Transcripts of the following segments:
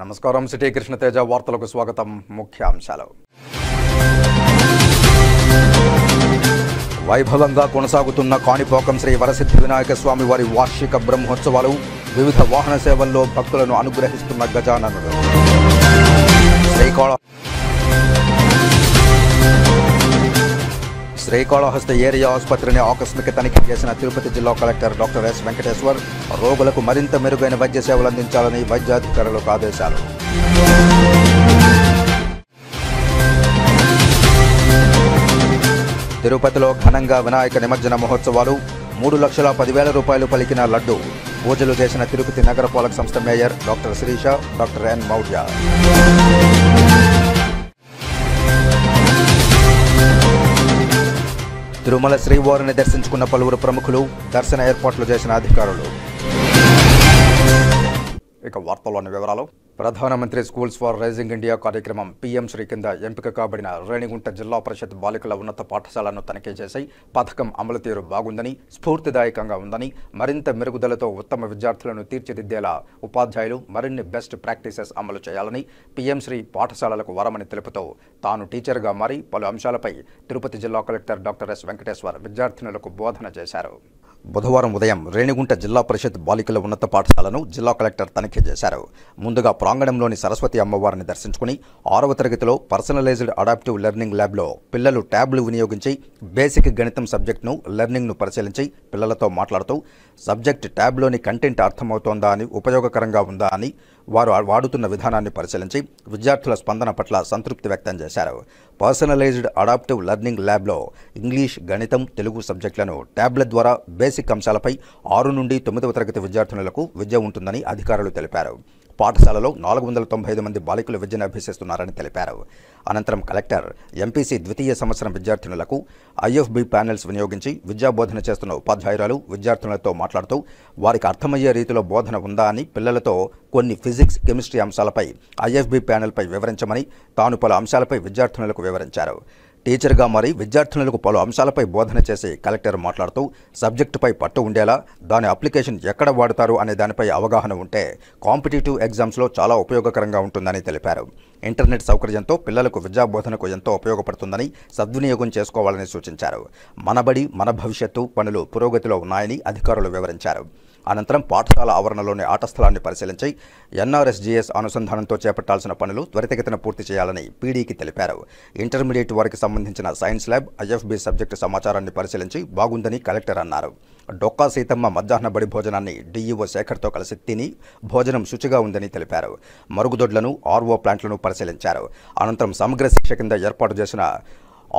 నమస్కారం. సిటీ కృష్ణతేజ వార్తలకు స్వాగతం. ముఖ్యాంశాలు. వైభవంగా కొనసాగుతున్న కాణిపాకం శ్రీ వరసిద్ధి వినాయక స్వామి వారి వార్షిక బ్రహ్మోత్సవాలు. వివిధ వాహన సేవల్లో భక్తులను అనుగ్రహిస్తున్న గజాననుడు. శ్రీకాళహస్తి ఏరియా ఆసుపత్రిని ఆకస్మిక తనిఖీ చేసిన తిరుపతి జిల్లా కలెక్టర్ డాక్టర్ ఎస్ వెంకటేశ్వర్ రోగులకు మరింత మెరుగైన వైద్య సేవలు అందించాలని వైద్యాధికారులకు ఆదేశాలు. తిరుపతిలో ఘనంగా వినాయక నిమజ్జన మహోత్సవాలు. 3,10,000 రూపాయలు పలికిన లడ్డు. పూజలు చేసిన తిరుపతి నగరపాలక సంస్థ mayor doctor Sirisha, doctor N Maurya. Tirumala శ్రీవారిని దర్శించుకున్న పలువురు ప్రముఖులు. దర్శన ఏర్పాట్లు చేసిన అధికారులు. ఇక వార్తల్లోని వివరాలు. ప్రధానమంత్రి స్కూల్స్ ఫర్ రైజింగ్ ఇండియా కార్యక్రమం పీఎం శ్రీ కింద ఎంపిక కాబడిన రేణిగుంట జిల్లా పరిషత్ బాలికల ఉన్నత పాఠశాలను తనిఖీ చేసి పథకం అమలు తీరు బాగుందని, స్ఫూర్తిదాయకంగా ఉందని, మరింత మెరుగుదలతో ఉత్తమ విద్యార్థులను తీర్చిదిద్దేలా ఉపాధ్యాయులు మరిన్ని బెస్ట్ ప్రాక్టీసెస్ అమలు చేయాలని పీఎం శ్రీ పాఠశాలలకు వరమని తెలుపుతూ తాను టీచర్గా మారి పలు అంశాలపై తిరుపతి జిల్లా కలెక్టర్ డాక్టర్ ఎస్ వెంకటేశ్వర్ విద్యార్థినులకు బోధన చేశారు. బుధవారం ఉదయం రేణిగుంట జిల్లా పరిషత్ బాలికల ఉన్నత పాఠశాలను జిల్లా కలెక్టర్ తనిఖీ చేశారు. ముందుగా ప్రాంగణంలోని సరస్వతి అమ్మవారిని దర్శించుకుని 6వ తరగతిలో పర్సనలైజ్డ్ అడాప్టివ్ లెర్నింగ్ ల్యాబ్లో పిల్లలు ట్యాబ్లు వినియోగించి బేసిక్ గణితం సబ్జెక్టును లెర్నింగ్ను పరిశీలించి పిల్లలతో మాట్లాడుతూ సబ్జెక్ట్ ట్యాబ్లోని కంటెంట్ అర్థమవుతోందా అని, ఉపయోగకరంగా ఉందా అని వారు వాడుతున్న విధానాన్ని పరిశీలించి విద్యార్థుల స్పందన పట్ల సంతృప్తి వ్యక్తం చేశారు. పర్సనలైజ్డ్ అడాప్టివ్ లెర్నింగ్ ల్యాబ్లో ఇంగ్లీష్, గణితం, తెలుగు సబ్జెక్టులను ట్యాబ్లెట్ ద్వారా బేసిక్ అంశాలపై 6 నుండి 9వ తరగతి విద్యార్థినులకు విద్య ఉంటుందని అధికారులు తెలిపారు. పాఠశాలలో 495 మంది బాలికలు విద్యను అభ్యసిస్తున్నారని తెలిపారు. అనంతరం కలెక్టర్ ఎంపీసీ ద్వితీయ సంవత్సరం విద్యార్థినులకు ఐఎఫ్బి ప్యానెల్స్ వినియోగించి విద్యాబోధన చేస్తున్న ఉపాధ్యాయురాలు విద్యార్థినులతో మాట్లాడుతూ వారికి అర్థమయ్యే రీతిలో బోధన ఉందా అని, పిల్లలతో కొన్ని ఫిజిక్స్, కెమిస్ట్రీ అంశాలపై ఐఎఫ్బి ప్యానెల్పై వివరించమని తాను పలు అంశాలపై విద్యార్థినులకు వివరించారు. టీచర్గా మారి విద్యార్థినులకు పలు అంశాలపై బోధన చేసి కలెక్టర్ మాట్లాడుతూ సబ్జెక్టుపై పట్టు ఉండేలా, దాని అప్లికేషన్ ఎక్కడ వాడతారు అనే దానిపై అవగాహన ఉంటే కాంపిటేటివ్ ఎగ్జామ్స్లో చాలా ఉపయోగకరంగా ఉంటుందని తెలిపారు. ఇంటర్నెట్ సౌకర్యంతో పిల్లలకు విద్యాబోధనకు ఎంతో ఉపయోగపడుతుందని సద్వినియోగం చేసుకోవాలని సూచించారు. మనబడి మన భవిష్యత్తు పనులు పురోగతిలో ఉన్నాయని అధికారులు వివరించారు. అనంతరం పాఠశాల ఆవరణలోని ఆట స్థలాన్ని పరిశీలించి ఎన్ఆర్ఎస్జీఎస్ అనుసంధానంతో చేపట్టాల్సిన పనులు త్వరితగతిన పూర్తి చేయాలని పీడీకి తెలిపారు. ఇంటర్మీడియట్ వారికి సంబంధించిన సైన్స్ ల్యాబ్, ఐఎఫ్బి సబ్జెక్టు సమాచారాన్ని పరిశీలించి బాగుందని కలెక్టర్ అన్నారు. డొక్కా సీతమ్మ మధ్యాహ్న బడి భోజనాన్ని డీఈఓ శేఖర్తో కలిసి తిని భోజనం శుచిగా ఉందని తెలిపారు. మరుగుదొడ్లను, ఆర్ఓ ప్లాంట్లను పరిశీలించారు. అనంతరం సమగ్ర శిక్ష కింద ఏర్పాటు చేసిన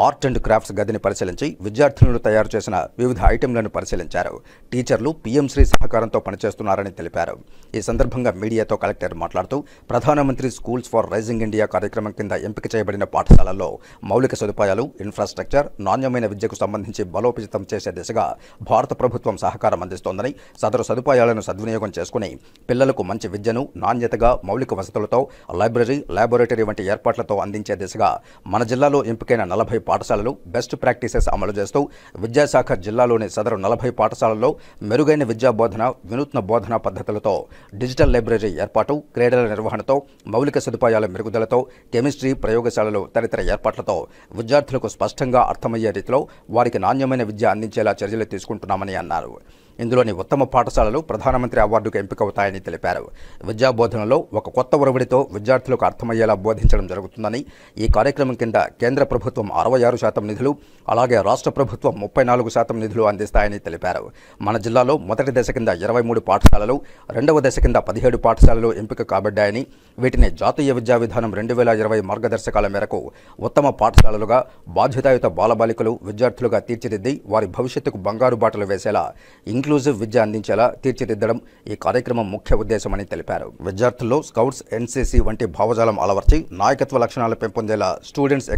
ఆర్ట్ అండ్ క్రాఫ్ట్స్ గదిని పరిశీలించి విద్యార్థినులు తయారు చేసిన వివిధ ఐటెంలను పరిశీలించారు. టీచర్లు పీఎం శ్రీ సహకారంతో పనిచేస్తున్నారని తెలిపారు. ఈ సందర్భంగా మీడియాతో కలెక్టర్ మాట్లాడుతూ ప్రధానమంత్రి స్కూల్స్ ఫర్ రైజింగ్ ఇండియా కార్యక్రమం కింద ఎంపిక చేయబడిన పాఠశాలల్లో మౌలిక సదుపాయాలు, ఇన్ఫ్రాస్ట్రక్చర్, నాణ్యమైన విద్యకు సంబంధించి బలోపేతం చేసే దిశగా భారత ప్రభుత్వం సహకారం అందిస్తోందని, సదరు సదుపాయాలను సద్వినియోగం చేసుకుని పిల్లలకు మంచి విద్యను నాణ్యతగా మౌలిక వసతులతో లైబ్రరీ, లాబొరేటరీ వంటి ఏర్పాట్లతో అందించే దిశగా మన జిల్లాలో ఎంపికైన 40 పాఠశాలలు బెస్ట్ ప్రాక్టీసెస్ అమలు చేస్తూ విద్యాశాఖ జిల్లాలోని సదరు 40 పాఠశాలల్లో మెరుగైన విద్యా బోధన, వినూత్న బోధనా పద్ధతులతో, డిజిటల్ లైబ్రరీ ఏర్పాటు, క్రీడల నిర్వహణతో, మౌలిక సదుపాయాల మెరుగుదలతో, కెమిస్ట్రీ ప్రయోగశాలలు తదితర ఏర్పాట్లతో విద్యార్థులకు స్పష్టంగా అర్థమయ్యే రీతిలో వారికి నాణ్యమైన విద్య అందించేలా చర్యలు తీసుకుంటున్నామని అన్నారు. ఇందులోని ఉత్తమ పాఠశాలలు ప్రధానమంత్రి అవార్డుకు ఎంపికవుతాయని తెలిపారు. విద్యాబోధనలో ఒక కొత్త ఒరవడితో విద్యార్థులకు అర్థమయ్యేలా బోధించడం జరుగుతుందని, ఈ కార్యక్రమం కింద కేంద్ర ప్రభుత్వం 66% నిధులు, అలాగే రాష్ట్ర ప్రభుత్వం 34% నిధులు అందిస్తాయని తెలిపారు. మన జిల్లాలో మొదటి దశ కింద 23 పాఠశాలలు, రెండవ దశ కింద 17 పాఠశాలలు ఎంపిక కాబడ్డాయని, వీటిని జాతీయ విద్యా విధానం 2020 మార్గదర్శకాల మేరకు ఉత్తమ పాఠశాలలుగా బాధ్యతాయుత బాలబాలికలు విద్యార్థులుగా తీర్చిదిద్ది వారి భవిష్యత్తుకు బంగారు బాటలు వేసేలా ఇంక్లూజివ్ విద్య అందించేలా తీర్చిదిద్దడం ఈ కార్యక్రమం ముఖ్య ఉద్దేశమని తెలిపారు. విద్యార్థుల్లో స్కౌట్స్, ఎన్సీసీ వంటి భావజాలం అలవర్చి నాయకత్వ లక్షణాలు పెంపొందేలా స్టూడెంట్స్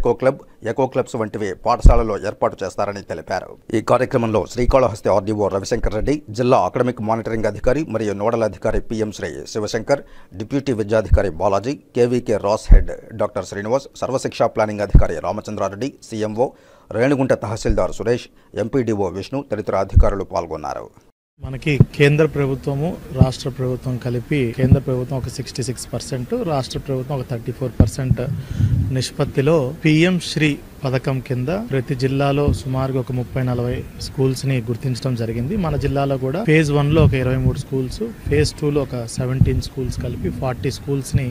ఎకో క్లబ్స్ వంటివి పాఠశాలలో ఏర్పాటు చేస్తారని తెలిపారు. ఈ కార్యక్రమంలో శ్రీకాళహస్తి ఆర్డీఓ రవిశంకర్ రెడ్డి, జిల్లా అకాడమిక్ మానిటరింగ్ అధికారి మరియు నోడల్ అధికారి పీఎం శ్రీ శివశంకర్, డిప్యూటీ విద్యాధికారి బాలాజీ, కేవీకే రాస్ head doctor Srinivas, Sarva Shiksha planning అధికారి రామచంద్రారెడ్డి, సీఎంఓ, రేణిగుంట తహసీల్దార్ సురేష్, ఎంపీడీఓ విష్ణు తదితర అధికారులు పాల్గొన్నారు. మనకి కేంద్ర ప్రభుత్వము రాష్ట్ర ప్రభుత్వం కలిపి కేంద్ర ప్రభుత్వం ఒక 66%, రాష్ట్ర ప్రభుత్వం ఒక 34% నిష్పత్తిలో పిఎం శ్రీ పథకం కింద ప్రతి జిల్లాలో సుమారుగా ఒక 30-40 స్కూల్స్ ని గుర్తించడం జరిగింది. మన జిల్లాలో కూడా ఫేజ్ 1 లో ఒక 23 స్కూల్స్, ఫేజ్ 2 లో ఒక 17 స్కూల్స్ కలిపి 40 స్కూల్స్ ని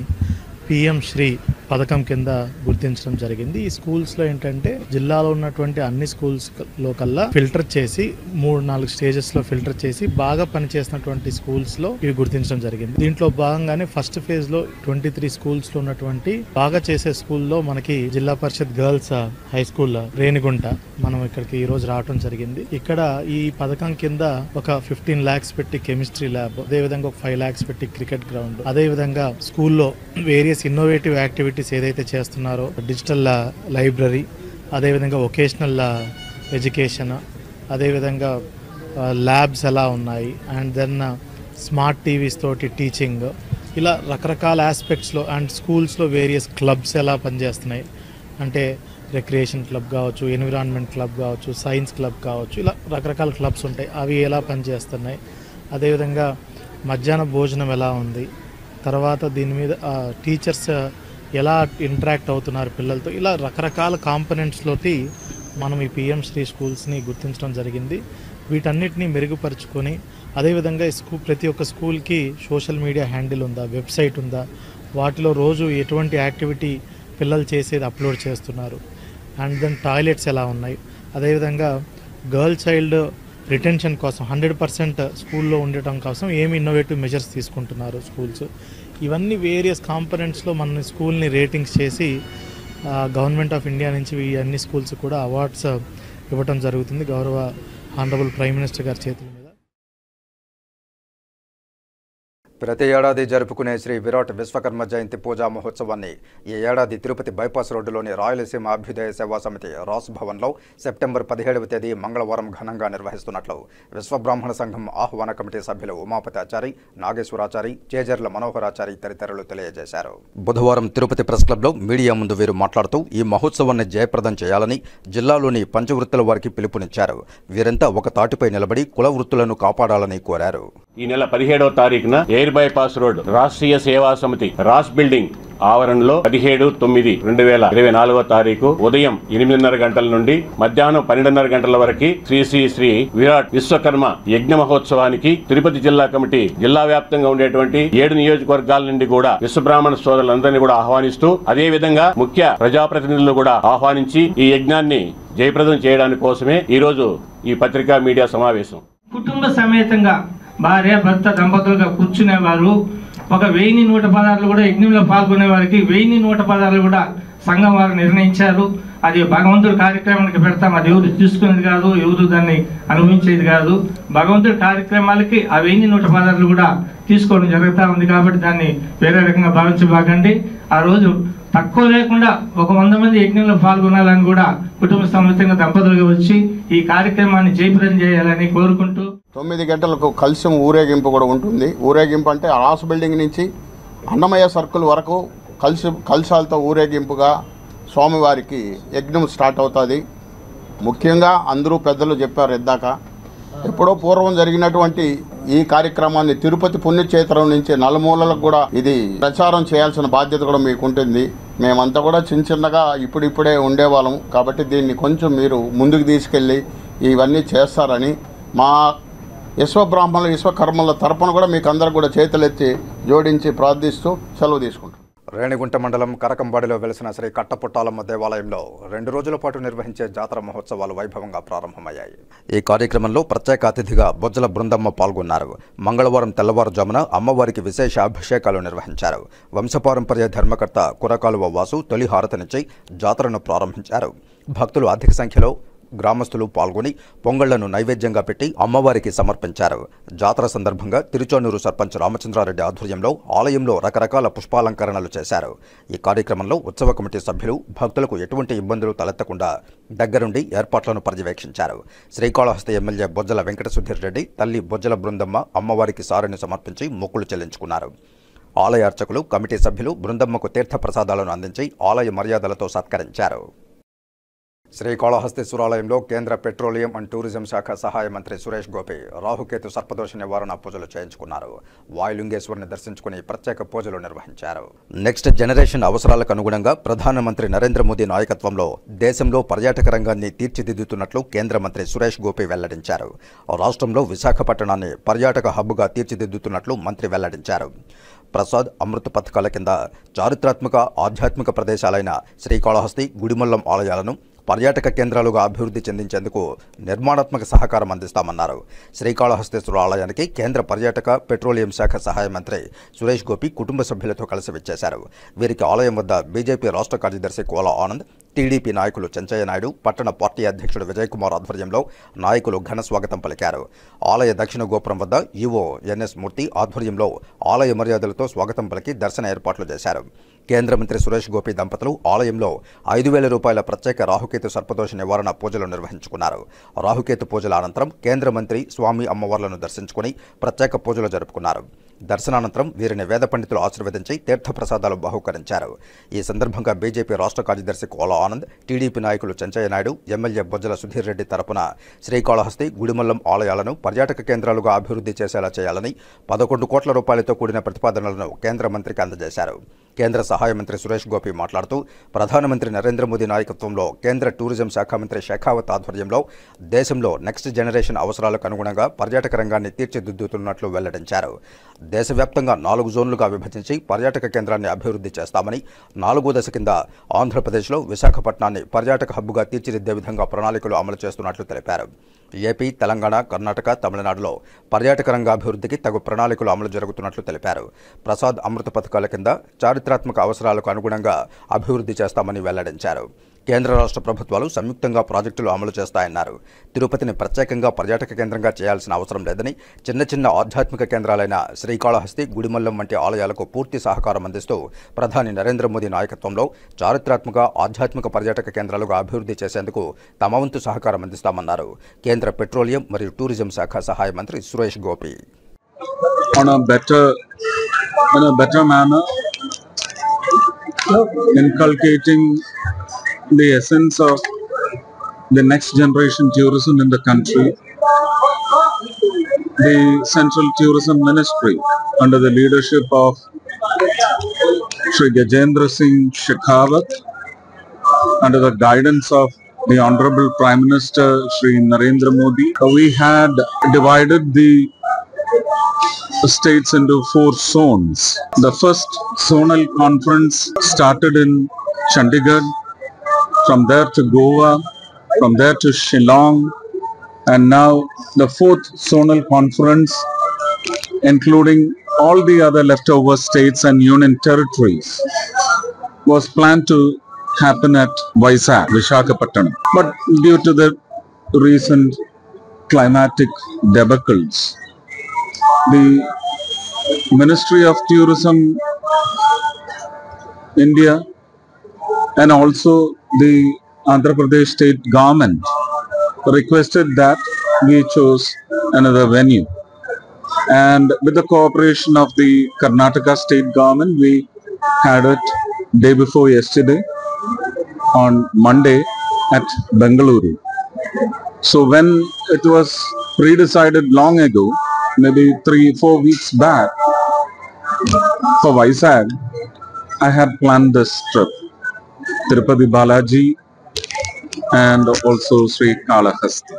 పిఎం శ్రీ పథకం కింద గుర్తించడం జరిగింది. ఈ స్కూల్స్ లో ఏంటంటే జిల్లాలో ఉన్నటువంటి అన్ని స్కూల్స్ లో కల్లా ఫిల్టర్ చేసి 3-4 స్టేజెస్ లో ఫిల్టర్ చేసి బాగా పనిచేసినటువంటి స్కూల్స్ లో ఇవి గుర్తించడం జరిగింది. దీంట్లో భాగంగానే ఫస్ట్ ఫేజ్ లో 23 స్కూల్స్ లో ఉన్నటువంటి బాగా చేసే స్కూల్లో మనకి జిల్లా పరిషత్ గర్ల్స్ హై స్కూల్ రేణిగుంట మనం ఇక్కడికి ఈ రోజు రావడం జరిగింది. ఇక్కడ ఈ పథకం కింద ఒక 15 lakhs పెట్టి కెమిస్ట్రీ ల్యాబ్, అదే విధంగా ఒక 5 lakhs పెట్టి క్రికెట్ గ్రౌండ్, అదే విధంగా స్కూల్లో వేరియస్ ఇన్నోవేటివ్ యాక్టివిటీస్ ఏదైతే చేస్తున్నారో డిజిటల్ లైబ్రరీ, అదేవిధంగా వొకేషనల్ ఎడ్యుకేషన్, అదేవిధంగా ల్యాబ్స్ ఎలా ఉన్నాయి, అండ్ దెన్ స్మార్ట్ టీవీస్ తోటి టీచింగ్, ఇలా రకరకాల ఆస్పెక్ట్స్లో అండ్ స్కూల్స్లో వేరియస్ క్లబ్స్ ఎలా పనిచేస్తున్నాయి అంటే రిక్రియేషన్ క్లబ్ కావచ్చు, ఎన్విరాన్మెంట్ క్లబ్ కావచ్చు, సైన్స్ క్లబ్ కావచ్చు, ఇలా రకరకాల క్లబ్స్ ఉంటాయి, అవి ఎలా పనిచేస్తున్నాయి, అదేవిధంగా మధ్యాహ్న భోజనం ఎలా ఉంది, తర్వాత దీని మీద టీచర్స్ ఎలా ఇంటరాక్ట్ అవుతున్నారు పిల్లలతో, ఇలా రకరకాల కాంపనెంట్స్లోకి మనం ఈ పిఎం శ్రీ స్కూల్స్ని గుర్తించడం జరిగింది. వీటన్నిటిని మెరుగుపరుచుకొని అదేవిధంగా ప్రతి ఒక్క స్కూల్కి సోషల్ మీడియా హ్యాండిల్ ఉందా, వెబ్సైట్ ఉందా, వాటిలో రోజు ఎటువంటి యాక్టివిటీ పిల్లలు చేసేది అప్లోడ్ చేస్తున్నారు, అండ్ దెన్ టాయిలెట్స్ ఎలా ఉన్నాయి, అదేవిధంగా గర్ల్ చైల్డ్ రిటెన్షన్ కోసం 100% స్కూల్లో ఉండటం కోసం ఏమి ఇన్నోవేటివ్ మెజర్స్ తీసుకుంటున్నారు స్కూల్స్, ఇవన్నీ వేరియస్ కాంపనెంట్స్లో మన స్కూల్ని రేటింగ్స్ చేసి గవర్నమెంట్ ఆఫ్ ఇండియా నుంచి ఈ అన్ని స్కూల్స్ కూడా అవార్డ్స్ ఇవ్వటం జరుగుతుంది గౌరవ ఆనరబుల్ ప్రైమ్ మినిస్టర్ గారి చేతుల మీద. ప్రతి ఏడాది జరుపుకునే శ్రీ విరాట్ విశ్వకర్మ జయంతి పూజా మహోత్సవాన్ని ఈ ఏడాది తిరుపతి బైపాస్ రోడ్డులోని రాయలసీమ అభ్యుదయ సేవా సమితి రాస్ భవన్లో సెప్టెంబర్ 17వ తేదీ మంగళవారం ఘనంగా నిర్వహిస్తున్నట్లు విశ్వబ్రాహ్మణ సంఘం ఆహ్వాన కమిటీ సభ్యులు ఉమాపతి ఆచారి, నాగేశ్వరాచారి, చేజర్ల మనోహరాచారి తదితరులు తెలియజేశారు. బుధవారం తిరుపతి ప్రెస్ క్లబ్లో మీడియా ముందు వీరు మాట్లాడుతూ ఈ మహోత్సవాన్ని జయప్రదం చేయాలని జిల్లాలోని పంచవృత్తుల వారికి పిలుపునిచ్చారు. వీరంతా ఒక తాటిపై నిలబడి కుల వృత్తులను కాపాడాలని కోరారు. ఈ నెల 17వ తారీఖున ఎయిర్ బైపాస్ రోడ్ రాష్ట్రీయ సేవా సమితి రాస్ బిల్డింగ్ ఆవరణలో 17/9/2024 తారీఖు ఉదయం 8:30 గంటల నుండి మధ్యాహ్నం 12:30 గంటల వరకు శ్రీ విరాట్ విశ్వకర్మ యజ్ఞ మహోత్సవానికి తిరుపతి జిల్లా కమిటీ జిల్లా వ్యాప్తంగా ఉండేటువంటి 7 నియోజకవర్గాల నుండి కూడా విశ్వబ్రాహ్మణ సోదరులందరినీ కూడా ఆహ్వానిస్తూ అదే విధంగా ముఖ్య ప్రజాప్రతినిధులను కూడా ఆహ్వానించి ఈ యజ్ఞాన్ని జయప్రదం చేయడానికి కోసమే ఈ రోజు ఈ పత్రికా మీడియా సమావేశం. కుటుంబ సమేతంగా భార్య భర్త దంపతులుగా కూర్చునేవారు. ఒక 1116 కూడా యజ్ఞంలో పాల్గొనే వారికి 1116 కూడా సంఘం వారు నిర్ణయించారు. అది భగవంతుడి కార్యక్రమానికి పెడతాం, అది ఎవరు తీసుకునేది కాదు, ఎవరు దాన్ని అనుభవించేది కాదు. భగవంతుడి కార్యక్రమాలకి ఆ 1116 కూడా తీసుకోవడం జరుగుతూ ఉంది. కాబట్టి దాన్ని వేరే రకంగా భావించబాకండి. ఆ రోజు తక్కువ లేకుండా ఒక 100 మంది యజ్ఞంలో పాల్గొనాలని కూడా కుటుంబ సమేతంగా దంపతులుగా వచ్చి ఈ కార్యక్రమాన్ని జయప్రదం చేయాలని కోరుకుంటూ 9 గంటలకు కలశం ఊరేగింపు కూడా ఉంటుంది. ఊరేగింపు అంటే రాస్ బిల్డింగ్ నుంచి అన్నమయ్య సర్కిల్ వరకు కలశాలతో ఊరేగింపుగా స్వామివారికి యజ్ఞం స్టార్ట్ అవుతుంది. ముఖ్యంగా అందరూ పెద్దలు చెప్పారు ఇందాక, ఎప్పుడో పూర్వం జరిగినటువంటి ఈ కార్యక్రమాన్ని తిరుపతి పుణ్యక్షేత్రం నుంచి నలుమూలలకు కూడా ఇది ప్రచారం చేయాల్సిన బాధ్యత కూడా మీకు ఉంటుంది. మేమంతా కూడా చిన్నగా ఇప్పుడిప్పుడే ఉండేవాళ్ళం కాబట్టి దీన్ని కొంచెం మీరు ముందుకు తీసుకెళ్ళి ఇవన్నీ చేస్తారని మా విశ్వబ్రాహ్మణుల విశ్వకర్మల తరపున కూడా మీకు అందరూ కూడా చేతులెత్తి జోడించి ప్రార్థిస్తూ సెలవు తీసుకుంటాం. రేణిగుంట మండలం కరకంబాడిలో వెలిసిన శ్రీ కట్టపుట్టాలమ్మ దేవాలయంలో 2 రోజుల పాటు నిర్వహించే జాతర మహోత్సవాలు వైభవంగా ప్రారంభమయ్యాయి. ఈ కార్యక్రమంలో ప్రత్యేక అతిథిగా బొజ్జల బృందమ్మ పాల్గొన్నారు. మంగళవారం తెల్లవారుజామున అమ్మవారికి విశేష అభిషేకాలు నిర్వహించారు. వంశపారంపర్య ధర్మకర్త కురకాలువ వాసు తొలి హారతినిచ్చి జాతరను ప్రారంభించారు. భక్తులు అధిక సంఖ్యలో గ్రామస్తులు పాల్గొని పొంగళ్లను నైవేద్యంగా పెట్టి అమ్మవారికి సమర్పించారు. జాతర సందర్భంగా తిరుచానూరు సర్పంచ్ రామచంద్రారెడ్డి ఆధ్వర్యంలో ఆలయంలో రకరకాల పుష్పాలంకరణలు చేశారు. ఈ కార్యక్రమంలో ఉత్సవ కమిటీ సభ్యులు భక్తులకు ఎటువంటి ఇబ్బందులు తలెత్తకుండా దగ్గరుండి ఏర్పాట్లను పర్యవేక్షించారు. శ్రీకాళహస్తి ఎమ్మెల్యే బొజ్జల వెంకట సుధీర్ రెడ్డి తల్లి బొజ్జల బృందమ్మ అమ్మవారికి సారెని సమర్పించి మొక్కులు చెల్లించుకున్నారు. ఆలయ అర్చకులు కమిటీ సభ్యులు బృందమ్మకు తీర్థ ప్రసాదాలను అందించి ఆలయ మర్యాదలతో సత్కరించారు. శ్రీకాళహస్తీశ్వరాలయంలో కేంద్ర పెట్రోలియం అండ్ టూరిజం శాఖ సహాయ మంత్రి సురేష్ గోపి రాహుకేతు సర్పదోష నివారణ పూజలు చేయించుకున్నారు. వాయులింగేశ్వరుని దర్శించుకుని ప్రత్యేక పూజలు నిర్వహించారు. నెక్స్ట్ జనరేషన్ అవసరాలకు అనుగుణంగా ప్రధానమంత్రి నరేంద్ర మోదీ నాయకత్వంలో దేశంలో పర్యాటక రంగాన్ని తీర్చిదిద్దుతున్నట్లు కేంద్ర మంత్రి సురేష్ గోపి వెల్లడించారు. రాష్ట్రంలో విశాఖపట్టణాన్ని పర్యాటక హబ్గా తీర్చిదిద్దుతున్నట్లు మంత్రి వెల్లడించారు. ప్రసాద్ అమృత్ పథకాల కింద చారిత్రాత్మక ఆధ్యాత్మిక ప్రదేశాలైన శ్రీకాళహస్తి, గుడిమల్లం ఆలయాలను పర్యాటక కేంద్రాలుగా అభివృద్ధి చెందించేందుకు నిర్మాణాత్మక సహకారం అందిస్తామన్నారు. శ్రీకాళహస్తీశ్వర ఆలయానికి కేంద్ర పర్యాటక పెట్రోలియం శాఖ సహాయ మంత్రి సురేష్ గోపి కుటుంబ సభ్యులతో కలిసి విచ్చేశారు. వీరికి ఆలయం వద్ద బీజేపీ రాష్ట్ర కార్యదర్శి కోలా ఆనంద్, టీడీపీ నాయకులు చెంచయ్య నాయుడు, పట్టణ పార్టీ అధ్యక్షుడు విజయ్ కుమార్ ఆధ్వర్యంలో నాయకులు ఘన స్వాగతం పలికారు. ఆలయ దక్షిణ గోపురం వద్ద ఈవో ఎన్ఎస్ మూర్తి ఆధ్వర్యంలో ఆలయ మర్యాదలతో స్వాగతం పలికి దర్శన ఏర్పాట్లు చేశారు. కేంద్ర మంత్రి సురేష్ గోపి దంపతులు ఆలయంలో 5,000 రూపాయల ప్రత్యేక రాహుకేతు సర్పదోష నివారణ పూజలు నిర్వహించుకున్నారు. రాహుకేతు పూజల అనంతరం కేంద్ర మంత్రి స్వామి అమ్మవార్లను దర్శించుకుని ప్రత్యేక పూజలు జరుపుకున్నారు. దర్శనానంతరం వీరిని వేద పండితులు ఆశీర్వదించి తీర్థప్రసాదాలు బహూకరించారు. ఈ సందర్భంగా బీజేపీ రాష్ట్ర కార్యదర్శి కోలా ఆనంద్, టీడీపీ నాయకులు చెంచయ్య నాయుడు, ఎమ్మెల్యే బొజ్జల సుధీర్ రెడ్డి తరపున శ్రీకాళహస్తి, గుడిమల్లం ఆలయాలను పర్యాటక కేంద్రాలుగా అభివృద్ధి చేసేలా చేయాలని 11 కోట్ల రూపాయలతో కూడిన ప్రతిపాదనలను కేంద్ర మంత్రికి అందజేశారు. కేంద్ర సహాయ మంత్రి సురేష్ గోపి మాట్లాడుతూ ప్రధానమంత్రి నరేంద్ర మోదీ నాయకత్వంలో కేంద్ర టూరిజం శాఖ మంత్రి షెకావత్ ఆధ్వర్యంలో దేశంలో నెక్స్ట్ జనరేషన్ అవసరాలకు అనుగుణంగా పర్యాటక రంగాన్ని తీర్చిదిద్దుతున్నట్లు వెల్లడించారు. దేశవ్యాప్తంగా 4 జోన్లుగా విభజించి పర్యాటక కేంద్రాన్ని అభివృద్ధి చేస్తామని, 4వ దశ కింద ఆంధ్రప్రదేశ్లో విశాఖపట్నాన్ని పర్యాటక హబ్గా తీర్చిదిద్దే విధంగా ప్రణాళికలు అమలు చేస్తున్నట్లు తెలిపారు. ఏపీ, తెలంగాణ, కర్ణాటక, తమిళనాడులో పర్యాటక రంగాభివృద్ధికి తగు ప్రణాళికలు అమలు జరుగుతున్నట్లు తెలిపారు. ప్రసాద్ అమృత పథకాల కింద చారిత్రాత్మక అవసరాలకు అనుగుణంగా అభివృద్ధి చేస్తామని వెల్లడించారు. కేంద్ర రాష్ట్ర ప్రభుత్వాలు సంయుక్తంగా ప్రాజెక్టులు అమలు చేస్తాయన్నారు. తిరుపతిని ప్రత్యేకంగా పర్యాటక కేంద్రంగా చేయాల్సిన అవసరం లేదని, చిన్న చిన్న ఆధ్యాత్మిక కేంద్రాలైన శ్రీకాళహస్తి, గుడిమల్లం వంటి ఆలయాలకు పూర్తి సహకారం అందిస్తూ ప్రధాని నరేంద్ర మోదీ నాయకత్వంలో చారిత్రాత్మక ఆధ్యాత్మిక పర్యాటక కేంద్రాలుగా అభివృద్ధి చేసేందుకు తమ వంతు సహకారం అందిస్తామన్నారు. కేంద్ర పెట్రోలియం మరియు టూరిజం శాఖ సహాయ మంత్రి Suresh Gopi. In a better manner, inculcating the essence of the next generation tourism in the country, the Central Tourism Ministry under the leadership of Shri Gajendra Singh Shekhawat, under the guidance of the Honorable Prime Minister Shri Narendra Modi, we had divided the states into 4 zones. The first zonal conference started in Chandigarh, from there to Goa, from there to Shillong, and now the 4th zonal conference, including all the other leftover states and union territories, was planned to happen at Visakhapatnam. But due to the recent climatic debacles, the Ministry of Tourism India and also the Andhra Pradesh state government requested that we chose another venue, and with the cooperation of the Karnataka state government, we had it day before yesterday on Monday at Bengaluru. So when it was pre-decided long ago, maybe 3-4 weeks back, for Vizag, I had planned this trip, Tirupati Balaji and also Srikalahasti.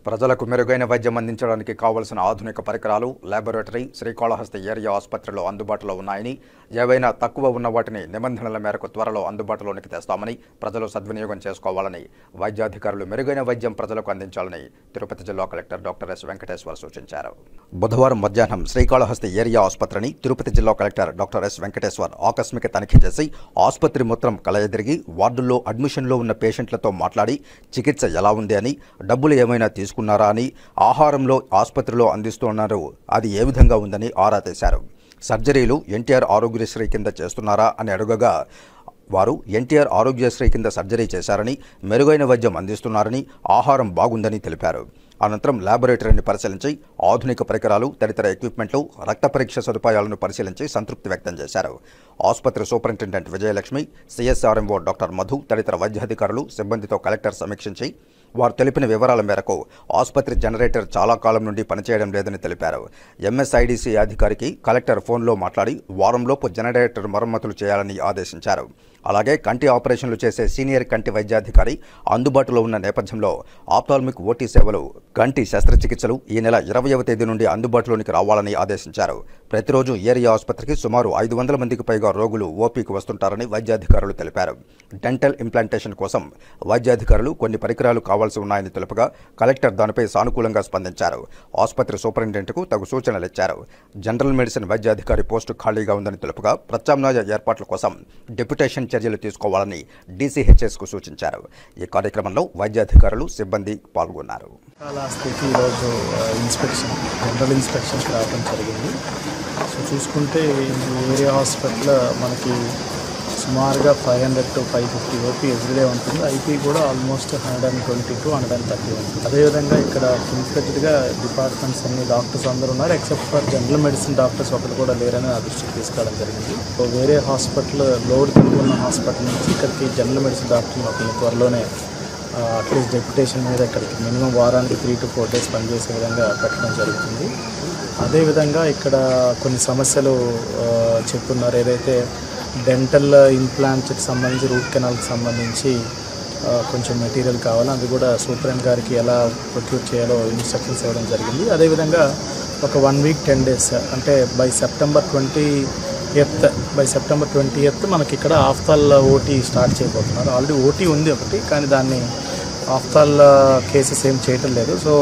ప్రజలకు మెరుగైన వైద్యం అందించడానికి కావలసిన ఆధునిక పరికరాలు, laboratory Srikalahasti area ఆసుపత్రిలో అందుబాటులో ఉన్నాయని, ఏవైనా తక్కువ ఉన్న వాటిని నిబంధనల మేరకు త్వరలో అందుబాటులోనికి తెస్తామని ప్రజలు సద్వినియోగం చేసుకోవాలని, వైద్యాధికారులు మెరుగైన వైద్యం ప్రజలకు అందించాలని తిరుపతి జిల్లా కలెక్టర్ డాక్టర్ ఎస్ వెంకటేశ్వర్ సూచించారు. బుధవారం మధ్యాహ్నం శ్రీకాళహస్తి ఏరియా ఆసుపత్రిని తిరుపతి జిల్లా కలెక్టర్ డాక్టర్ ఎస్ వెంకటేశ్వర్ ఆకస్మిక తనిఖీ చేసి ఆసుపత్రి మొత్తం కలయదిరిగి వార్డుల్లో అడ్మిషన్లో ఉన్న పేషెంట్లతో మాట్లాడి చికిత్స ఎలా ఉంది అని, డబ్బులు ఏమైనా తీసుకున్నారా అని, ఆహారంలో ఆసుపత్రిలో అందిస్తున్నారు అది ఏ విధంగా ఉందని ఆరా తీశారు. సర్జరీలు ఎన్టీఆర్ ఆరోగ్యశ్రీ కింద చేస్తున్నారా అని అడగగా వారు ఎన్టీఆర్ ఆరోగ్యశ్రీ కింద సర్జరీ చేశారని, మెరుగైన వైద్యం అందిస్తున్నారని, ఆహారం బాగుందని తెలిపారు. అనంతరం ల్యాబొరేటరీని పరిశీలించి ఆధునిక పరికరాలు, తదితర ఎక్విప్మెంట్లు, రక్త పరీక్ష సదుపాయాలను పరిశీలించి సంతృప్తి వ్యక్తం చేశారు. ఆసుపత్రి superintendent Vijayalakshmi, CSRMO doctor Madhu తదితర వైద్యాధికారులు సిబ్బందితో కలెక్టర్ సమీక్షించి వారు తెలిపిన వివరాల మేరకు ఆసుపత్రి జనరేటర్ చాలా కాలం నుండి పనిచేయడం లేదని తెలిపారు. ఎంఎస్ఐడిసి అధికారికి కలెక్టర్ ఫోన్లో మాట్లాడి వారంలోపు జనరేటర్ మరమ్మతులు చేయాలని ఆదేశించారు. అలాగే కంటి ఆపరేషన్లు చేసే సీనియర్ కంటి వైద్యాధికారి అందుబాటులో ఉన్న నేపథ్యంలో ఆప్థాల్మిక్ ఓటీ సేవలు, కంటి శస్త్రచికిత్సలు ఈ నెల 20వ తేదీ నుండి అందుబాటులోనికి రావాలని ఆదేశించారు. ప్రతిరోజు ఏరియా ఆసుపత్రికి సుమారు 500 మందికి పైగా రోగులు ఓపీకి వస్తుంటారని వైద్యాధికారులు తెలిపారు. డెంటల్ ఇంప్లాంటేషన్ కోసం వైద్యాధికారులు కొన్ని పరికరాలు కావాల్సి ఉన్నాయని తెలుపగా కలెక్టర్ దానిపై సానుకూలంగా స్పందించారు. ఆసుపత్రి సూపరింటెండెంట్కు తగు సూచనలిచ్చారు. జనరల్ మెడిసిన్ వైద్యాధికారి పోస్టు ఖాళీగా ఉందని తెలుపగా ప్రత్యామ్నాయ ఏర్పాట్ల కోసం డెప్యుటేషన్ చర్యలు తీసుకోవాలని డీసీహెచ్ఎస్కు సూచించారు. ఈ కార్యక్రమంలో వైద్యాధికారులు, సిబ్బంది పాల్గొన్నారు. ఈరోజు జనరల్ ఇన్స్పెక్షన్కి రావడం జరిగింది. సో చూసుకుంటే ఏరియా హాస్పిటల్ మనకి సుమారుగా 500 to 550 ఓపీ ఎవ్రీడే ఉంటుంది. ఐపీ కూడా ఆల్మోస్ట్ 120 to 130 ఉంటుంది. అదేవిధంగా ఇక్కడ ఫుల్ ఫ్లెడ్జ్డ్గా డిపార్ట్మెంట్స్ అన్ని డాక్టర్స్ అందరూ ఉన్నారు. Except for general medicine doctors ఒకరు కూడా లేరని నా దృష్టికి తీసుకురావడం జరిగింది. సో వేరే హాస్పిటల్ లోడ్ కింద ఉన్న హాస్పిటల్ నుంచి ఇక్కడికి జనరల్ మెడిసిన్ డాక్టర్ని ఒకరిని త్వరలోనే అట్లీస్ట్ డెప్యుటేషన్ మీద ఇక్కడికి మినిమం వారానికి 3 to 4 days పనిచేసే విధంగా పెట్టడం జరుగుతుంది. అదేవిధంగా ఇక్కడ కొన్ని సమస్యలు చెప్తున్నారు. ఏదైతే డెంటల్ ఇంప్లాంట్కి సంబంధించి, రూట్ కెనాల్కి సంబంధించి కొంచెం మెటీరియల్ కావాలి. అది కూడా సూపరింటెండెంట్ గారికి ఎలా ప్రొక్యూర్ చేయాలో ఇన్స్ట్రక్షన్స్ ఇవ్వడం జరిగింది. అదేవిధంగా ఒక 1 week 10 days అంటే బై సెప్టెంబర్ 20th మనకి ఇక్కడ ఆఫ్తాల్ ఓటీ స్టార్ట్ చేయబోతున్నారు. ఆల్రెడీ ఓటీ ఉంది ఒకటి, కానీ దాన్ని ఆఫ్తాల్ కేసెస్ ఏం చేయటం లేదు. సో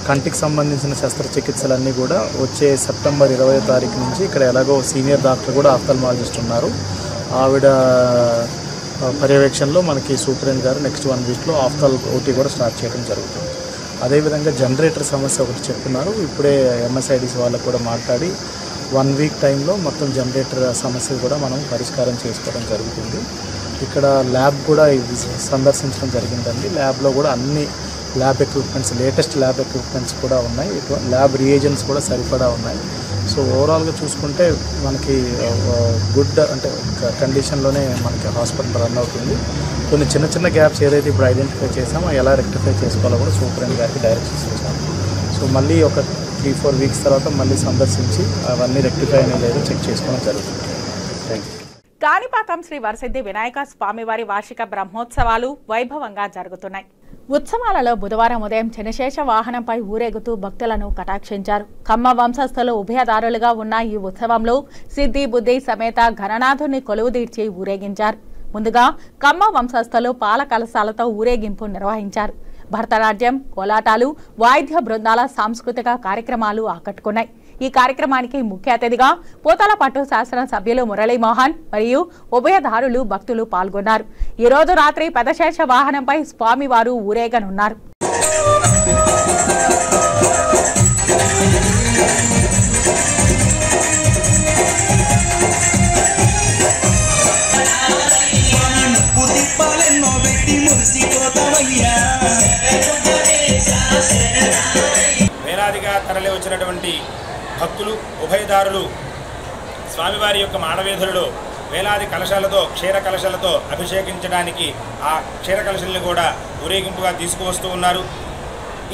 కంటికి సంబంధించిన శస్త్రచికిత్సలన్నీ కూడా వచ్చే సెప్టెంబర్ 20వ తారీఖు నుంచి ఇక్కడ ఎలాగో సీనియర్ డాక్టర్ కూడా ఆఫ్థాల్మాలజిస్ట్ ఉన్నారు. ఆవిడ పర్యవేక్షణలో మనకి సూపరింటెండెంట్ గారు నెక్స్ట్ 1 weekలో ఆఫ్థాల్ ఓటీ కూడా స్టార్ట్ చేయడం జరుగుతుంది. అదేవిధంగా జనరేటర్ సమస్య ఒకటి చెప్తున్నారు. ఇప్పుడే ఎంఎస్ఐడిసి వాళ్ళకు కూడా మాట్లాడి 1 week టైంలో మొత్తం జనరేటర్ సమస్య కూడా మనం పరిష్కారం చేసుకోవడం జరుగుతుంది. ఇక్కడ ల్యాబ్ కూడా సందర్శించడం జరిగిందండి. ల్యాబ్లో కూడా అన్ని lab equipments, latest lab equipments కూడా ఉన్నాయి. ల్యాబ్ రియేజెంట్స్ కూడా సరిపడా ఉన్నాయి. సో ఓవరాల్గా చూసుకుంటే మనకి గుడ్ అంటే కండిషన్లోనే మనకి హాస్పిటల్ రన్ అవుతుంది. కొన్ని చిన్న చిన్న గ్యాప్స్ ఏదైతే ఇప్పుడు ఐడెంటిఫై చేసామో ఎలా రెక్టిఫై చేసుకోవాలో కూడా సూపరింటెండెంట్ గారికి డైరెక్షన్స్ ఇచ్చాము. సో మళ్ళీ ఒక 3-4 weeks తర్వాత మళ్ళీ సందర్శించి అవన్నీ రెక్టిఫై అయినా లేదో చెక్ చేసుకోవడం జరుగుతుంది. Thank you. కాణిపాకం శ్రీ వరసిద్ధి వినాయక స్వామివారి వార్షిక బ్రహ్మోత్సవాలు వైభవంగా జరుగుతున్నాయి. ఉత్సవాలలో బుధవారం ఉదయం శనిశేష వాహనంపై ఊరేగుతూ భక్తులను కటాక్షించారు. కమ్మ వంశస్థులు ఉభయదారులుగా ఉన్న ఈ ఉత్సవంలో సిద్ధి బుద్ధి సమేత ఘననాథుని కొలువుదీర్చి ఊరేగించారు. ముందుగా కమ్మ వంశస్థులు పాల కలశాలతో ఊరేగింపు నిర్వహించారు. భరతనాట్యం, కోలాటాలు, వాయిద్య బృందాల సాంస్కృతిక కార్యక్రమాలు ఆకట్టుకున్నాయి. ఈ కార్యక్రమానికి ముఖ్య అతిథిగా పోతలపట్టు శాసనసభ్యులు మురళీమోహన్ మరియు ఉభయదారులు భక్తులు పాల్గొన్నారు. ఈ రోజు రాత్రి పెదశేష వాహనంపై స్వామివారు ఊరేగనున్నారు. వేలాదిగా తరలి వచ్చినటువంటి భక్తులు, ఉభయదారులు స్వామివారి యొక్క మాడవీధులలో వేలాది కలశాలతో, క్షీర కలశాలతో అభిషేకించడానికి ఆ క్షీర కలశాలను కూడా ఊరేగింపుగా తీసుకువస్తూ ఉన్నారు.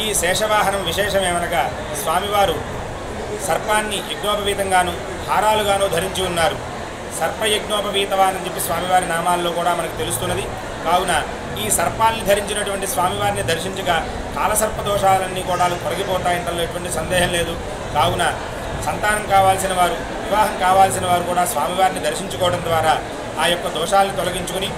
ఈ శేషవాహనం విశేషం ఏమనగా స్వామివారు సర్పాన్ని యజ్ఞోపవీతంగాను, హారాలుగాను ధరించి ఉన్నారు. సర్పయజ్ఞోపవీతవాన్ అని చెప్పి స్వామివారి నామాల్లో కూడా మనకు తెలుస్తున్నది. కావున ఈ సర్పాన్ని ధరించినటువంటి స్వామివారిని దర్శించగా కాలసర్ప దోషాలన్నీ కూడా తొలగిపోతాయంటలో ఎటువంటి సందేహం లేదు. కావున సంతానం కావాల్సిన వారు, వివాహం కావాల్సిన వారు కూడా స్వామివారిని దర్శించుకోవడం ద్వారా ఆ యొక్క దోషాలను తొలగించుకుని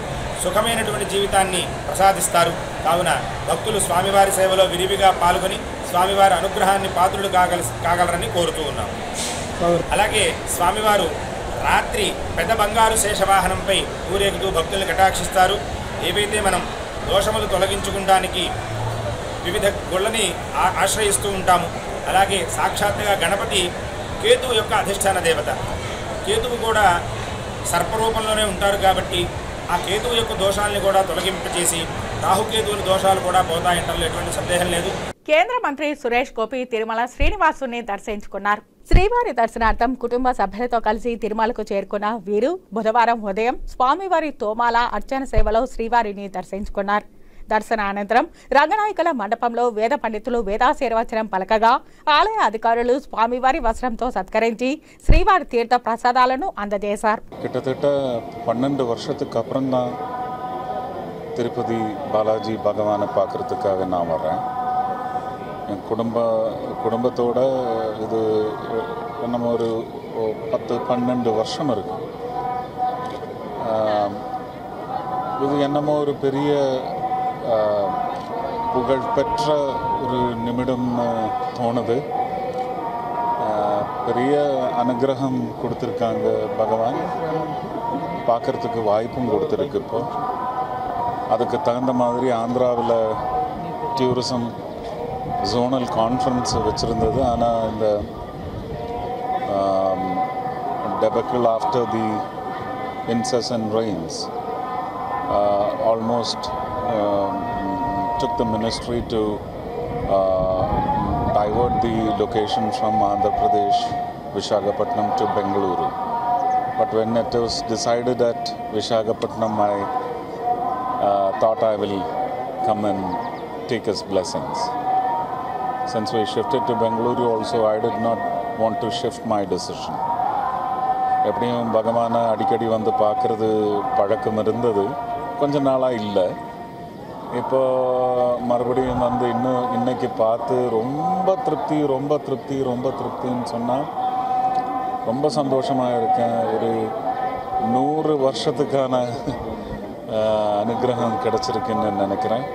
సుఖమైనటువంటి జీవితాన్ని ప్రసాదిస్తారు. కావున భక్తులు స్వామివారి సేవలో విరివిగా పాల్గొని స్వామివారి అనుగ్రహాన్ని పాత్రులు కాగలరని కోరుతూ ఉన్నాం. అలాగే స్వామివారు రాత్రి పెద్ద బంగారు శేషవాహనంపై ఊరేగుతూ భక్తుల్ని కటాక్షిస్తారు. ఏవైతే మనం దోషములు తొలగించుకోవడానికి వివిధ గుళ్ళని ఆశ్రయిస్తూ ఉంటాము. అలాగే సాక్షాత్తుగా గణపతి కేతువు యొక్క అధిష్టాన దేవత. కేతువు కూడా సర్పరూపంలోనే ఉంటారు కాబట్టి ఆ కేతువు యొక్క దోషాలని కూడా తొలగింపజేసి రాహుకేతువుల దోషాలు కూడా పోతాయంటలో ఎటువంటి సందేహం లేదు. కేంద్ర మంత్రి సురేష్ గోపి తిరుమల శ్రీనివాసుని దర్శించుకున్నారు. శ్రీవారి దర్శనార్థం కుటుంబ సభ్యులతో కలిసి తిరుమలకు చేరుకున్న వీరు బుధవారం ఉదయం స్వామివారి తోమాల అర్చన సేవలో శ్రీవారిని దర్శించుకున్నారు. దర్శనానంతరం రంగనాయకుల మండపంలో వేద పండితులు వేదాశీర్వచనం పలకగా ఆలయ అధికారులు స్వామివారి వస్త్రంతో సత్కరించి శ్రీవారి తీర్థ ప్రసాదాలను అందజేశారు. கிட்டத்தட்ட 12 வருஷத்துக்கு அப்புறம் தான் திருப்பதி பாலாஜி பகவானை பார்க்கறதுக்காக நான் வர்றேன். என் குடும்பத்தோட இது நம்ம ஒரு 10-12 வருஷம் இருக்கு. இது என்னமோ ஒரு பெரிய புகழ்பெற்ற ஒரு நிமிடம்னு தோணுது. பெரிய அனுகிரகம் கொடுத்துருக்காங்க பகவான், பார்க்கறதுக்கு வாய்ப்பும் கொடுத்துருக்கு. இப்போ அதுக்கு தகுந்த மாதிரி ஆந்திராவில் டூரிசம் ஜோனல் கான்ஃபரன்ஸ் வச்சுருந்தது. ஆனால் இந்த debacle after the incessant rains almost took the ministry to divert the location from Andhra Pradesh, Visakhapatnam to Bengaluru. But when it was decided at Visakhapatnam, I thought I will come and take his blessings. Since we shifted to Bengaluru also, I did not want to shift my decision. எப்படியும் பகவானை அடிக்கடி வந்து பார்க்குறது பழக்கம் இருந்தது, கொஞ்ச நாளாக இல்லை. இப்போ மறுபடியும் வந்து இன்னைக்கு பார்த்து ரொம்ப திருப்தின்னு சொன்னால் ரொம்ப சந்தோஷமாக இருக்கேன். ஒரு 100 வருஷத்துக்கான అనుగ్రహం கிடைச்சிருக்குன்னு நினைக்கிறேன்.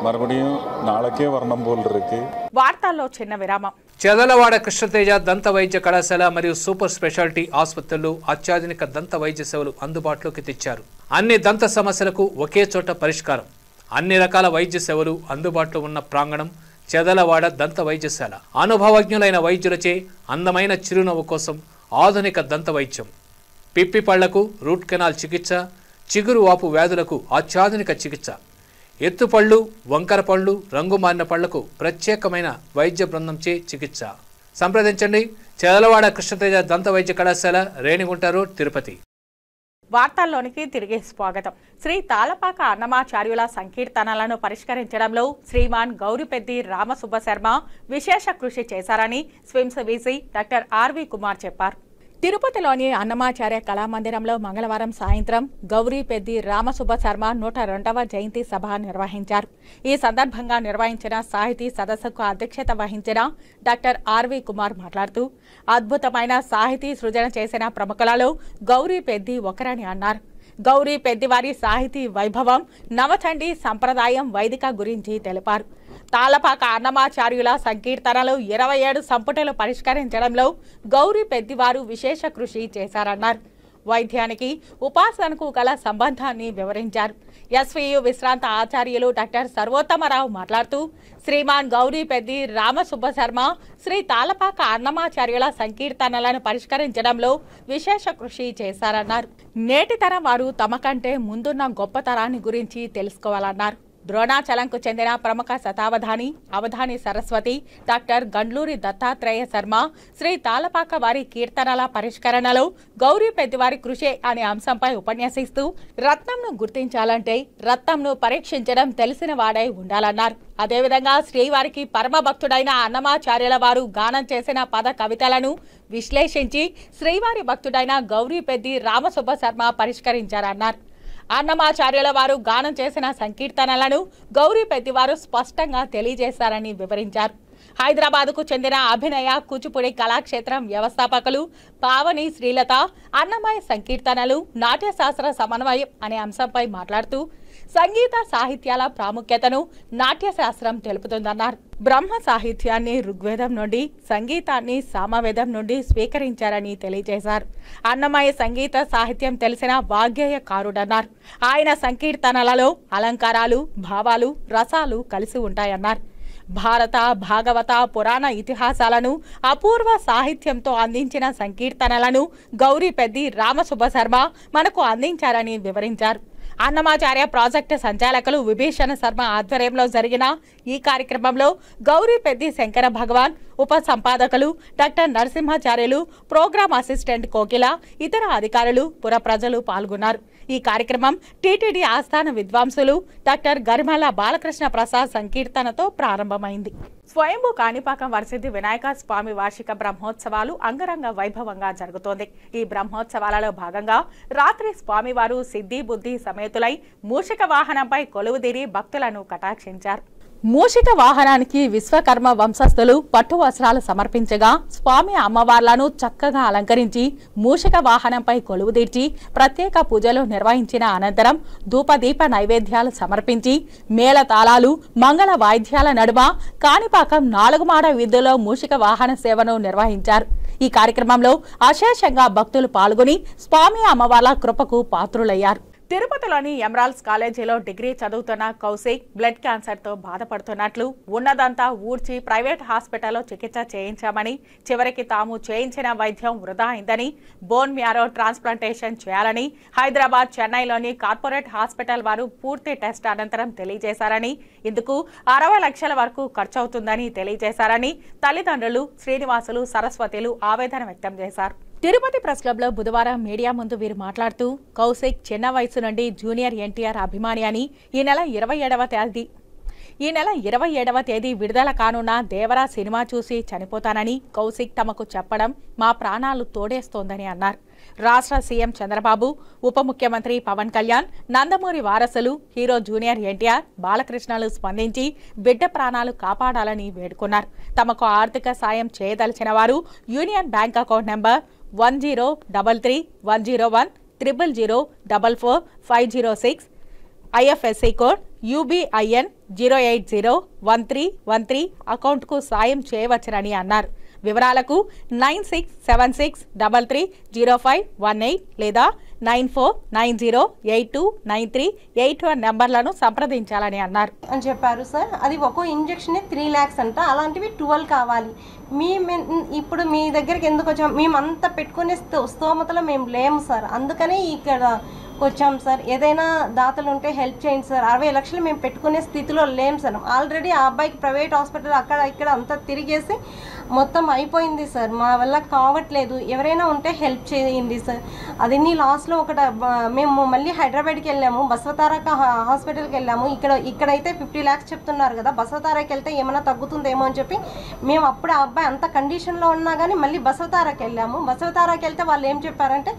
మరబడియం నాళకే వర్ణం పోల్ ఇருக்கு. వార్తల్లో చిన్న విరామం. చదలవాడ కృష్ణతేజ దంత వైద్య కళాశాల మరియు సూపర్ స్పెషాలిటీ ఆసుపత్రుల్లో అత్యాధునిక దంత వైద్య సేవలు అందుబాటులోకి తెచ్చారు. అన్ని దంత సమస్యలకు ఒకే చోట పరిష్కారం. అన్ని రకాల వైద్య సేవలు అందుబాటులో ఉన్న ప్రాంగణం చదలవాడ దంత వైద్యశాల. అనుభవజ్ఞులైన వైద్యులచే అందమైన చిరునవ్వు కోసం ఆధునిక దంత వైద్యం, పిప్పి పళ్లకు రూట్ కెనాల్ చికిత్స, చిగురు వాపు వ్యాధులకు అత్యాధునిక చికిత్స, ఎత్తుపళ్ళు, వంకర పళ్ళు, రంగు మారిన పళ్లకు ప్రత్యేకమైన వైద్య బృందంచే చికిత్స. సంప్రదించండి చదలవాడ కృష్ణతేజ దంత వైద్య కళాశాల, రేణిగుంట రోడ్, తిరుపతి. వార్తల్లోనికి తిరిగి స్వాగతం. శ్రీ తాళపాక అన్నమాచార్యుల సంకీర్తనలను పరిష్కరించడంలో శ్రీమాన్ గౌరిపెద్ది రామసుబ్బశర్మ విశేష కృషి చేశారని SVIMS VC doctor RV Kumar చెప్పారు. తిరుపతిలోని అన్నమాచార్య కళామందిరంలో మంగళవారం సాయంత్రం గౌరీపెద్ది రామసుబ్బశర్మ 102వ జయంతి సభ నిర్వహించారు. ఈ సందర్భంగా నిర్వహించిన సాహితీ సదస్సుకు అధ్యక్షత వహించిన డాక్టర్ ఆర్వి కుమార్ మాట్లాడుతూ అద్భుతమైన సాహితీ సృజన చేసిన ప్రముఖులలో గౌరీపెద్ది ఒకరని అన్నారు. గౌరీపెద్ది వారి సాహితీ వైభవం, నవచండీ సంప్రదాయం, వైదిక గురించి తెలిపారు. తాళపాక అన్నమాచార్యుల సంకీర్తనలు 27 సంపుటలు పరిష్కరించడంలో గౌరీపెద్దివారు విశేష కృషి చేశారన్నారు. వైద్యానికి ఉపాసనకు గల సంబంధాన్ని వివరించారు. ఎస్వీయు విశ్రాంత ఆచార్యులు డాక్టర్ సర్వోత్తమరావు మాట్లాడుతూ శ్రీమాన్ గౌరీపెద్ది రామసుబ్బశర్మ శ్రీ తాళపాక అన్నమాచార్యుల సంకీర్తనలను పరిష్కరించడంలో విశేష కృషి చేశారన్నారు. నేటి తరం వారు తమ కంటే ముందున్న గొప్పతరాన్ని గురించి తెలుసుకోవాలన్నారు. ద్రోణాచలంకు చెందిన ప్రముఖ శతావధాని అవధాని సరస్వతి డాక్టర్ గండ్లూరి దత్తాత్రేయ శర్మ శ్రీ తాళపాక వారి కీర్తనల పరిష్కరణలో గౌరీపెద్దివారి కృషి అనే అంశంపై ఉపన్యసిస్తూ రత్నంను గుర్తించాలంటే రత్నంను పరీక్షించడం తెలిసిన వాడై ఉండాలన్నారు. అదేవిధంగా శ్రీవారికి పరమ భక్తుడైన అన్నమాచార్యుల వారు గానం చేసిన పద కవితలను విశ్లేషించి శ్రీవారి భక్తుడైన గౌరీపెద్ది రామసుబ్బశర్మ పరిష్కరించారన్నారు. అన్నమాచార్యుల వారు గానం చేసిన సంకీర్తనలను గౌరీపెద్దివారు స్పష్టంగా తెలియజేశారని వివరించారు. హైదరాబాద్కు చెందిన అభినయ కూచిపూడి కళాక్షేత్రం వ్యవస్థాపకులు పావని శ్రీలత అన్నమయ సంకీర్తనలు నాట్యశాస్త్ర సమన్వయం అనే అంశంపై మాట్లాడుతూ సంగీత సాహిత్యాల ప్రాముఖ్యతను నాట్యశాస్త్రం తెలుపుతుందన్నారు. బ్రహ్మ సాహిత్యాన్ని ఋగ్వేదం నుండి, సంగీతాన్ని సామవేదం నుండి స్వీకరించారని తెలియజేశారు. అన్నమయ సంగీత సాహిత్యం తెలిసిన వాగ్గేయకారుడన్నారు. ఆయన సంకీర్తనలలో అలంకారాలు, భావాలు, రసాలు కలిసి ఉంటాయన్నారు. భారత, భాగవత, పురాణ ఇతిహాసాలను అపూర్వ సాహిత్యంతో అందించిన సంకీర్తనలను గౌరీపెద్ది రామసుబ్బశర్మ మనకు అందించారని వివరించారు. అన్నమాచార్య ప్రాజెక్టు సంచాలకులు విభీషణ శర్మ ఆధ్వర్యంలో జరిగిన ఈ కార్యక్రమంలో గౌరీపెద్ది శంకర భగవాన్, ఉప సంపాదకులు డాక్టర్ నరసింహాచార్యులు, ప్రోగ్రామ్ అసిస్టెంట్ కోకిల, ఇతర అధికారులు, పుర ప్రజలు పాల్గొన్నారు. ఈ కార్యక్రమం టీటీడీ ఆస్థాన విద్వాంసులు డాక్టర్ గరిమల బాలకృష్ణ ప్రసాద్ సంకీర్తనతో ప్రారంభమైంది. స్వయంభూ కాణిపాకం వరసిద్ధి వినాయక స్వామి వార్షిక బ్రహ్మోత్సవాలు అంగరంగ వైభవంగా జరుగుతోంది. ఈ బ్రహ్మోత్సవాలలో భాగంగా రాత్రి స్వామివారు సిద్ధి బుద్ధి సమేతులై మూషిక వాహనంపై కొలువుదీరి భక్తులను కటాక్షించారు. మూషిక వాహనానికి విశ్వకర్మ వంశస్థులు పట్టు వస్త్రాలు సమర్పించగా స్వామి అమ్మవార్లను చక్కగా అలంకరించి మూషిక వాహనంపై కొలువుదీర్చి ప్రత్యేక పూజలు నిర్వహించిన అనంతరం ధూపదీప నైవేద్యాలు సమర్పించి మేళతాళాలు, మంగళ వాయిద్యాల నడుమ కాణిపాకం 4 మాడ వీధుల్లో మూషిక వాహన సేవను నిర్వహించారు. ఈ కార్యక్రమంలో అశేషంగా భక్తులు పాల్గొని స్వామి అమ్మవార్ల కృపకు పాత్రులయ్యారు. తిరుపతిలోని ఎమరాల్డ్స్ కాలేజీలో డిగ్రీ చదువుతున్న కౌశిక్ బ్లడ్ క్యాన్సర్తో బాధపడుతున్నట్లు, ఉన్నదంతా ఊడ్చి ప్రైవేట్ హాస్పిటల్లో చికిత్స చేయించామని, చివరికి తాము చేయించిన వైద్యం వృధా అయిందని, బోన్ మ్యారో ట్రాన్స్ప్లాంటేషన్ చేయాలని హైదరాబాద్, చెన్నైలోని కార్పొరేట్ హాస్పిటల్ వారు పూర్తి టెస్ట్ అనంతరం తెలియజేశారని, ఇందుకు 60 లక్షల వరకు ఖర్చవుతుందని తెలియజేశారని తల్లిదండ్రులు శ్రీనివాసులు, సరస్వతిలు ఆవేదన వ్యక్తం చేశారు. తిరుపతి ప్రెస్ క్లబ్ లో బుధవారం మీడియా ముందు వీరు మాట్లాడుతూ, కౌశిక్ చిన్న వయసు నుండి జూనియర్ ఎన్టీఆర్ అభిమాని అని, ఈ నెల 27వ తేదీ విడుదల కానున్న దేవరా సినిమా చూసి చనిపోతానని కౌశిక్ తమకు చెప్పడం మా ప్రాణాలు తోడేస్తోందని అన్నారు. రాష్ట్ర సీఎం చంద్రబాబు, ఉప ముఖ్యమంత్రి పవన్ కళ్యాణ్, నందమూరి వారసులు హీరో జూనియర్ ఎన్టీఆర్, బాలకృష్ణలు స్పందించి బిడ్డ ప్రాణాలు కాపాడాలని వేడుకున్నారు. తమకు ఆర్థిక సాయం చేయదలిచిన వారు union bank account number 10331000444506, IFSC code UBIN 0801313 అకౌంట్కు సాయం చేయవచ్చునని అన్నారు. వివరాలకు 9676330518 లేదా 9490829381 నెంబర్లను సంప్రదించాలని అన్నారు అని చెప్పారు సార్. అది ఒక్కో ఇంజెక్షన్ 3 lakhs అంట. అలాంటివి 12 కావాలి. ఇప్పుడు మీ దగ్గరికి ఎందుకు వచ్చాం? మేమంతా పెట్టుకునే స్తోమతలో మేము లేము సార్. అందుకనే ఇక్కడ వచ్చాం సార్. ఏదైనా దాతలు ఉంటే హెల్ప్ చేయండి సార్. 60 లక్షలు మేము పెట్టుకునే స్థితిలో లేము సార్. ఆల్రెడీ ఆ అబ్బాయికి ప్రైవేట్ హాస్పిటల్ అక్కడ ఇక్కడ అంతా తిరిగేసి మొత్తం అయిపోయింది సార్. మా వల్ల కావట్లేదు. ఎవరైనా ఉంటే హెల్ప్ చేయండి సార్. అది లాస్ట్లో మేము మళ్ళీ హైదరాబాద్కి వెళ్ళాము, బసవతారక హాస్పిటల్కి వెళ్ళాము. ఇక్కడైతే 50 lakhs చెప్తున్నారు కదా, బసవతారకి వెళ్తే ఏమైనా తగ్గుతుందేమో అని చెప్పి మేము అప్పుడు ఆ అబ్బాయి అంత కండిషన్లో ఉన్నా కానీ మళ్ళీ బసవతారకి వెళ్ళాము. బసవతారకి వెళ్తే వాళ్ళు ఏం చెప్పారంటే,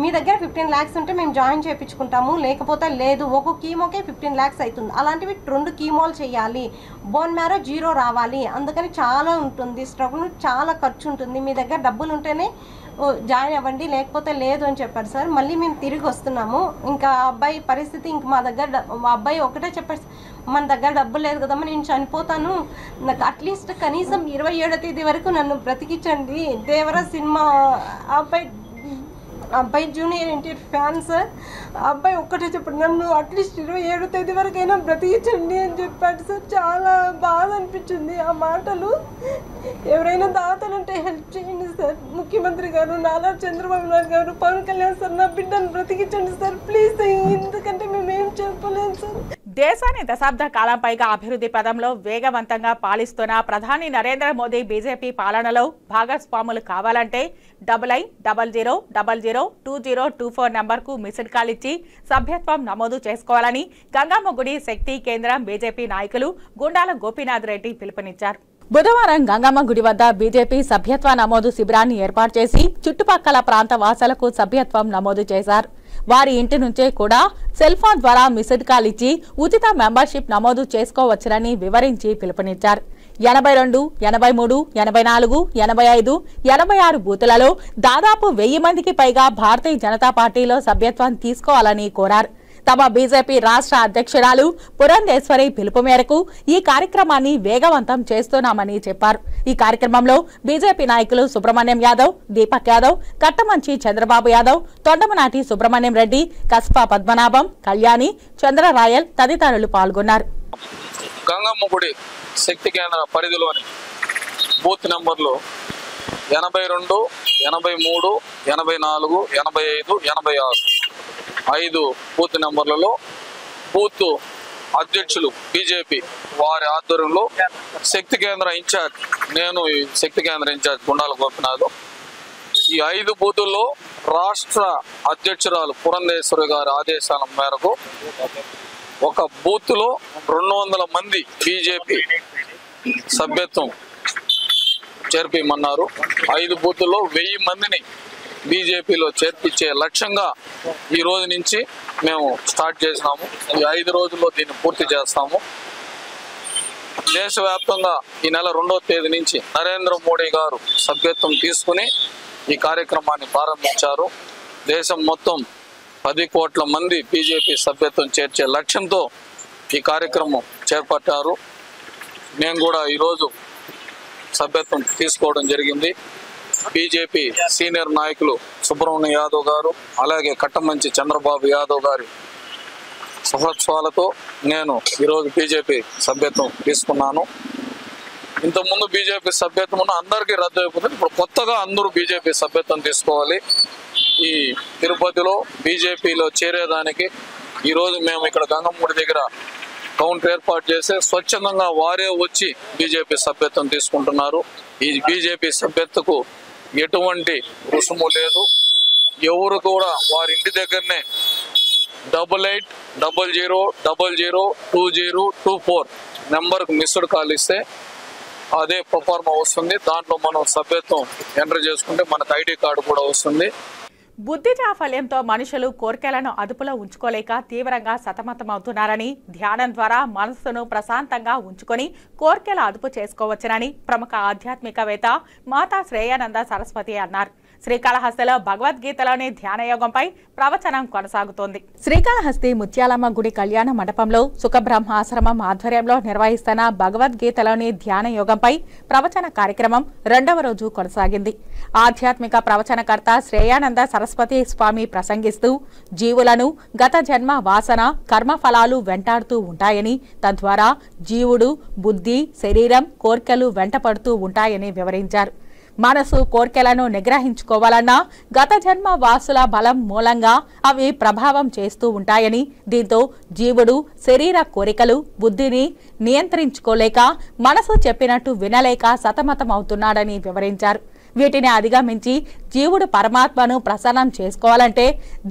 మీ దగ్గర 15 lakhs ఉంటే మేము జాయిన్ చేయించుకుంటాము, లేకపోతే లేదు. ఒక కీమోకే 15 lakhs అవుతుంది. అలాంటివి 2 కీమోలు చేయాలి, బోన్ మ్యారో 0 రావాలి. అందుకని చాలా ఉంటుంది స్ట్రగుల్, చాలా ఖర్చు ఉంటుంది. మీ దగ్గర డబ్బులు ఉంటేనే జాయిన్ అవ్వండి, లేకపోతే లేదు అని చెప్పారు సార్. మళ్ళీ మేము తిరిగి వస్తున్నాము. ఇంకా అబ్బాయి పరిస్థితి ఇంక మా అబ్బాయి ఒకటే చెప్పారు, మన దగ్గర డబ్బులు లేదు కదమ్మా, నేను చనిపోతాను, నాకు అట్లీస్ట్ కనీసం 27వ తేదీ వరకు నన్ను బ్రతికించండి. దేవరా సినిమా అబ్బాయి జూనియర్ ఎన్టీఆర్ ఫ్యాన్ సార్. అబ్బాయి ఒక్కటే చెప్పాడు, నన్ను అట్లీస్ట్ 27వ తేదీ వరకైనా బ్రతికించండి అని చెప్పాడు సార్. చాలా బాధ అనిపించింది ఆ మాటలు. ఎవరైనా దాతలు ఉంటే హెల్ప్ చేయండి సార్. ముఖ్యమంత్రి గారు, నారా చంద్రబాబు నాయుడు గారు, పవన్ కళ్యాణ్ సార్, నా బిడ్డను బ్రతికించండి సార్ ప్లీజ్. ఎందుకంటే మేమేం చెప్పలేము సార్. దేశాన్ని దశాబ్ద కాలం పైగా అభివృద్ధి పదంలో వేగవంతంగా పాలిస్తున్న ప్రధాని నరేంద్ర మోదీ బీజేపీ పాలనలో భాగస్వాములు కావాలంటే 8800002024 నంబర్కు మిస్డ్ కాల్ ఇచ్చి సభ్యత్వం నమోదు చేసుకోవాలని గంగమ్మగుడి శక్తి కేంద్రం బీజేపీ నాయకులు గుండాల గోపీనాథ్ రెడ్డి పిలుపునిచ్చారు. బుధవారం గంగమ్మ గుడి వద్ద బీజేపీ సభ్యత్వ నమోదు శిబిరాన్ని ఏర్పాటు చేసి చుట్టుపక్కల ప్రాంత వాసులకు సభ్యత్వం నమోదు చేశారు. వారి ఇంటి నుంచే కూడా సెల్ ఫోన్ ద్వారా మిస్డ్ కాల్ ఇచ్చి ఉచిత మెంబర్షిప్ నమోదు చేసుకోవచ్చునని వివరించి పిలుపునిచ్చారు. 82, 83, 84, 85, 86 బూతులలో దాదాపు 1000 మందికి పైగా భారతీయ జనతా పార్టీలో సభ్యత్వం తీసుకోవాలని కోరారు. తమ బీజేపీ రాష్ట్ర అధ్యక్షురాలు పురంధేశ్వరి పిలుపు మేరకు ఈ కార్యక్రమాన్ని వేగవంతం చేస్తున్నామని చెప్పారు. ఈ కార్యక్రమంలో బీజేపీ నాయకులు సుబ్రహ్మణ్యం యాదవ్, దీపక్ యాదవ్, కట్టమంచి చంద్రబాబు యాదవ్, తొండమనాటి సుబ్రహ్మణ్యం రెడ్డి, కస్పా పద్మనాభం, కళ్యాణి, చంద్రరాయల్ తదితరులు పాల్గొన్నారు. గంగమ్మగుడి శక్తి కేంద్ర పరిధిలోని బూత్ నంబర్లు 82, 83, 84, 85, 86 5 బూత్ నెంబర్లలో బూత్ అధ్యక్షులు బీజేపీ వారి ఆధ్వర్యంలో శక్తి కేంద్ర ఇన్ఛార్జ్, నేను ఈ శక్తి కేంద్ర ఇన్ఛార్జ్ గుండాల గోపినాథ్, ఈ 5 బూతుల్లో రాష్ట్ర అధ్యక్షురాలు పురంధేశ్వరి గారి ఆదేశాల మేరకు ఒక బూత్లో 200 మంది బీజేపీ సభ్యత్వం చేర్పిమన్నారు. 5 బూతుల్లో 1000 మందిని బీజేపీలో చేర్పించే లక్ష్యంగా ఈ రోజు నుంచి మేము స్టార్ట్ చేసినాము. ఈ 5 రోజుల్లో దీన్ని పూర్తి చేస్తాము. దేశవ్యాప్తంగా ఈ నెల 2వ తేదీ నుంచి నరేంద్ర మోడీ గారు సభ్యత్వం తీసుకుని ఈ కార్యక్రమాన్ని ప్రారంభించారు. దేశం మొత్తం 10 కోట్ల మంది బీజేపీ సభ్యత్వం చేర్చే లక్ష్యంతో ఈ కార్యక్రమం చేపట్టారు. మేము కూడా ఈరోజు సభ్యత్వం తీసుకోవడం జరిగింది. బీజేపీ సీనియర్ నాయకులు సుబ్రహ్మణ్య యాదవ్ గారు, అలాగే కట్టమంచి చంద్రబాబు యాదవ్ గారి సహోత్సవాలతో నేను ఈరోజు బీజేపీ సభ్యత్వం తీసుకున్నాను. ఇంతకుముందు బీజేపీ సభ్యత్వం ఉన్న అందరికీ రద్దు అయిపోతుంది. ఇప్పుడు కొత్తగా అందరూ బీజేపీ సభ్యత్వం తీసుకోవాలి. ఈ తిరుపతిలో బీజేపీలో చేరేదానికి ఈరోజు మేము ఇక్కడ గంగమ్మగుడి దగ్గర కౌంటర్ ఏర్పాటు చేసి స్వచ్ఛందంగా వారే వచ్చి బీజేపీ సభ్యత్వం తీసుకుంటున్నారు. ఈ బీజేపీ సభ్యతకు ఎటువంటి రుసుము లేదు. ఎవరు కూడా వారి ఇంటి దగ్గరనే 8800002024 నెంబర్కు మిస్డ్ కాల్ ఇస్తే అదే ప్రొఫార్మా వస్తుంది. దాంట్లో మనం సభ్యత్వం ఎంటర్ చేసుకుంటే మనకు ఐడి కార్డు కూడా వస్తుంది. బుద్ధి చాఫల్యంతో మనుషులు కోర్కెలను అదుపులో ఉంచుకోలేక తీవ్రంగా సతమతమవుతున్నారని, ధ్యానం ద్వారా మనస్సును ప్రశాంతంగా ఉంచుకొని కోర్కెల అదుపు చేసుకోవచ్చునని ప్రముఖ ఆధ్యాత్మికవేత్త మాతా శ్రేయానంద సరస్వతి అన్నారు. శ్రీకాళహస్తిలో భగవద్గీతలోని ధ్యానయోగంపై ప్రవచనం కొనసాగుతోంది. శ్రీకాళహస్తి ముత్యాలమ్మ గుడి కళ్యాణ మండపంలో సుఖబ్రహ్మ ఆశ్రమం ఆధ్వర్యంలో నిర్వహిస్తున్న భగవద్గీతలోని ధ్యానయోగంపై ప్రవచన కార్యక్రమం 2వ రోజు కొనసాగింది. ఆధ్యాత్మిక ప్రవచనకర్త శ్రేయానంద సరస్వతి స్వామి ప్రసంగిస్తూ జీవులను గత జన్మ వాసన కర్మఫలాలు వెంటాడుతూ ఉంటాయని, తద్వారా జీవుడు బుద్ధి శరీరం కోర్కెలు వెంటపడుతూ ఉంటాయని వివరించారు. మనసు కోర్కెలను నిగ్రహించుకోవాలన్నా గత జన్మ వాసుల బలం మూలంగా అవి ప్రభావం చేస్తూ ఉంటాయని, దీంతో జీవుడు శరీర కోరికలు బుద్ధిని నియంత్రించుకోలేక మనసు చెప్పినట్టు వినలేక సతమతమవుతున్నాడని వివరించారు. వీటిని అధిగమించి జీవుడు పరమాత్మను ప్రసన్నం చేసుకోవాలంటే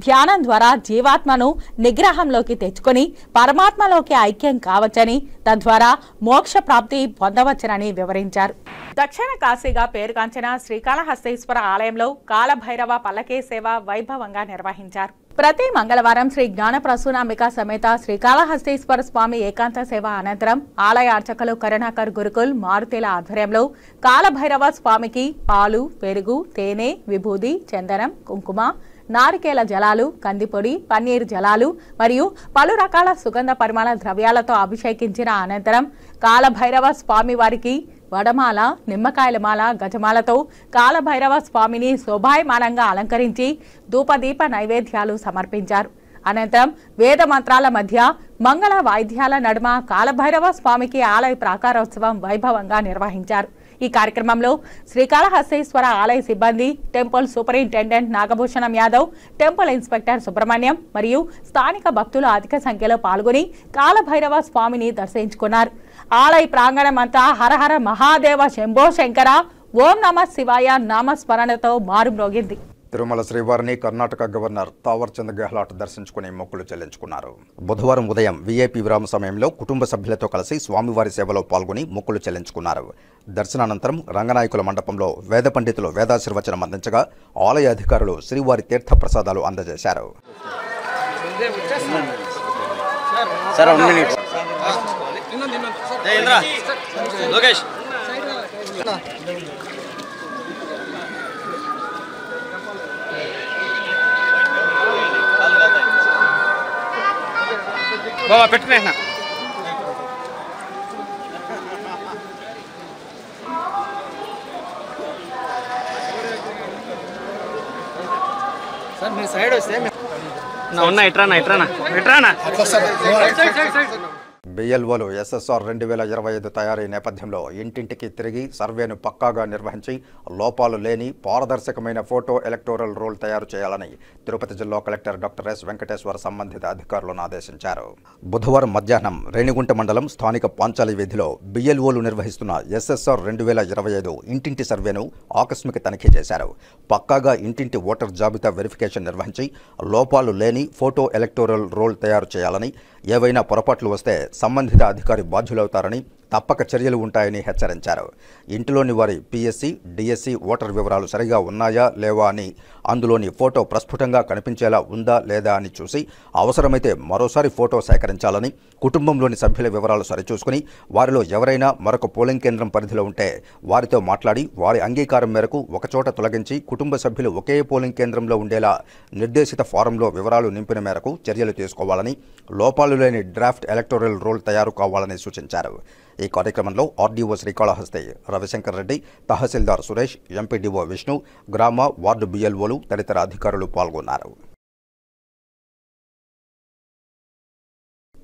ధ్యానం ద్వారా జీవాత్మను నిగ్రహంలోకి తెచ్చుకొని పరమాత్మలోకి ఐక్యం కావచ్చని, తద్వారా మోక్ష ప్రాప్తి పొందవచ్చునని వివరించారు. దక్షిణ కాశీగా పేరుగాంచిన శ్రీకాళహస్తీశ్వర ఆలయంలో కాలభైరవ పల్లకీ సేవ వైభవంగా నిర్వహించారు. ప్రతి మంగళవారం శ్రీ జ్ఞాన ప్రసూనాంబిక సమేత శ్రీకాళహస్తీశ్వర స్వామి ఏకాంత సేవ అనంతరం ఆలయ అర్చకులు కరుణాకర్ గురుకుల్ మారుతీల ఆధ్వర్యంలో కాలభైరవ స్వామికి పాలు, పెరుగు, తేనె, విభూది, చందనం, కుంకుమ, నారికేల జలాలు, కందిపొడి, పన్నీరు జలాలు మరియు పలు రకాల సుగంధ పరిమళ ద్రవ్యాలతో అభిషేకించిన అనంతరం కాలభైరవ స్వామి వారికి వడమాల, నిమ్మకాయలమాల, గజమాలతో కాలభైరవ స్వామిని శోభాయమానంగా అలంకరించి ధూపదీప నైవేద్యాలు సమర్పించారు. అనంతరం వేద మంత్రాల మధ్య మంగళ వాయిద్యాల నడుమ కాలభైరవ స్వామికి ఆలయ ప్రాకారోత్సవం వైభవంగా నిర్వహించారు. ఈ కార్యక్రమంలో శ్రీకాళహస్తీశ్వర ఆలయ సిబ్బంది, temple superintendent Nagabhushanam Yadav, temple inspector Subrahmanyam మరియు స్థానిక భక్తులు అధిక సంఖ్యలో పాల్గొని కాలభైరవ స్వామిని దర్శించుకున్నారు. ఆలయ ప్రాంగణమంతా హరహర మహాదేవ శంభో శంకర ఓం నమ శివాయ నామస్మరణతో మారుమ్రోగింది. తిరుమల శ్రీవారిని కర్ణాటక గవర్నర్ తావర్చంద్ గెహ్లాట్ దర్శించుకుని మొక్కులు చెల్లించుకున్నారు. బుధవారం ఉదయం వీఐపీ విరామ సమయంలో కుటుంబ సభ్యులతో కలిసి స్వామివారి సేవలో పాల్గొని మొక్కులు చెల్లించుకున్నారు. దర్శనానంతరం రంగనాయకుల మండపంలో వేద పండితులు వేదాశీర్వచనం అందించగా ఆలయ అధికారులు శ్రీవారి తీర్థ ప్రసాదాలు అందజేశారు. బాబా పెట్టినా సార్ మీ సైడ్ వస్తే ఉన్నా ఇట్రానా బిఎల్ఓలు ఎస్ఎస్ఆర్ 2025 తయారీ నేపథ్యంలో ఇంటింటికి తిరిగి సర్వేను పక్కాగా నిర్వహించి లోపాలు లేని పారదర్శకమైన ఫోటో ఎలక్టోరల్ రోల్ తయారు చేయాలని తిరుపతి జిల్లా కలెక్టర్ డాక్టర్ ఎస్ వెంకటేశ్వర సంబంధిత అధికారులను ఆదేశించారు. బుధవారం మధ్యాహ్నం రేణిగుంట మండలం స్థానిక పాంచాలి వీధిలో బిఎల్ఓలు నిర్వహిస్తున్న ఎస్ఎస్ఆర్ 2025 ఇంటింటి సర్వేను ఆకస్మిక తనిఖీ చేశారు. పక్కాగా ఇంటింటి ఓటర్ జాబితా వెరిఫికేషన్ నిర్వహించి లోపాలు లేని ఫోటో ఎలక్టోరల్ రోల్ తయారు చేయాలని, ఏవైనా పొరపాట్లు వస్తే సంబంధిత అధికారి బాధ్యులవుతారని, తప్పక చర్యలు ఉంటాయని హెచ్చరించారు. ఇంటిలోని వారి పిఎస్సి, డిఎస్సి ఓటర్ వివరాలు సరిగా ఉన్నాయా లేవా అని, అందులోని ఫోటో ప్రస్ఫుటంగా కనిపించేలా ఉందా లేదా అని చూసి అవసరమైతే మరోసారి ఫోటో సేకరించాలని, కుటుంబంలోని సభ్యుల వివరాలు సరిచూసుకుని వారిలో ఎవరైనా మరొక పోలింగ్ కేంద్రం పరిధిలో ఉంటే వారితో మాట్లాడి వారి అంగీకారం మేరకు ఒకచోట తొలగించి కుటుంబ సభ్యులు ఒకే పోలింగ్ కేంద్రంలో ఉండేలా నిర్దేశిత ఫారంలో వివరాలు నింపిన మేరకు చర్యలు తీసుకోవాలని, లోపాలు లేని డ్రాఫ్ట్ ఎలక్టోరల్ రోల్ తయారు కావాలని సూచించారు. ఈ కార్యక్రమంలో ఆర్డీఓ శ్రీకాళహస్తి రవిశంకర్ రెడ్డి, తహసీల్దార్ సురేష్, ఎంపీడీఓ విష్ణు, గ్రామ వార్డు బిఎల్ఓలు తదితర అధికారులు పాల్గొన్నారు.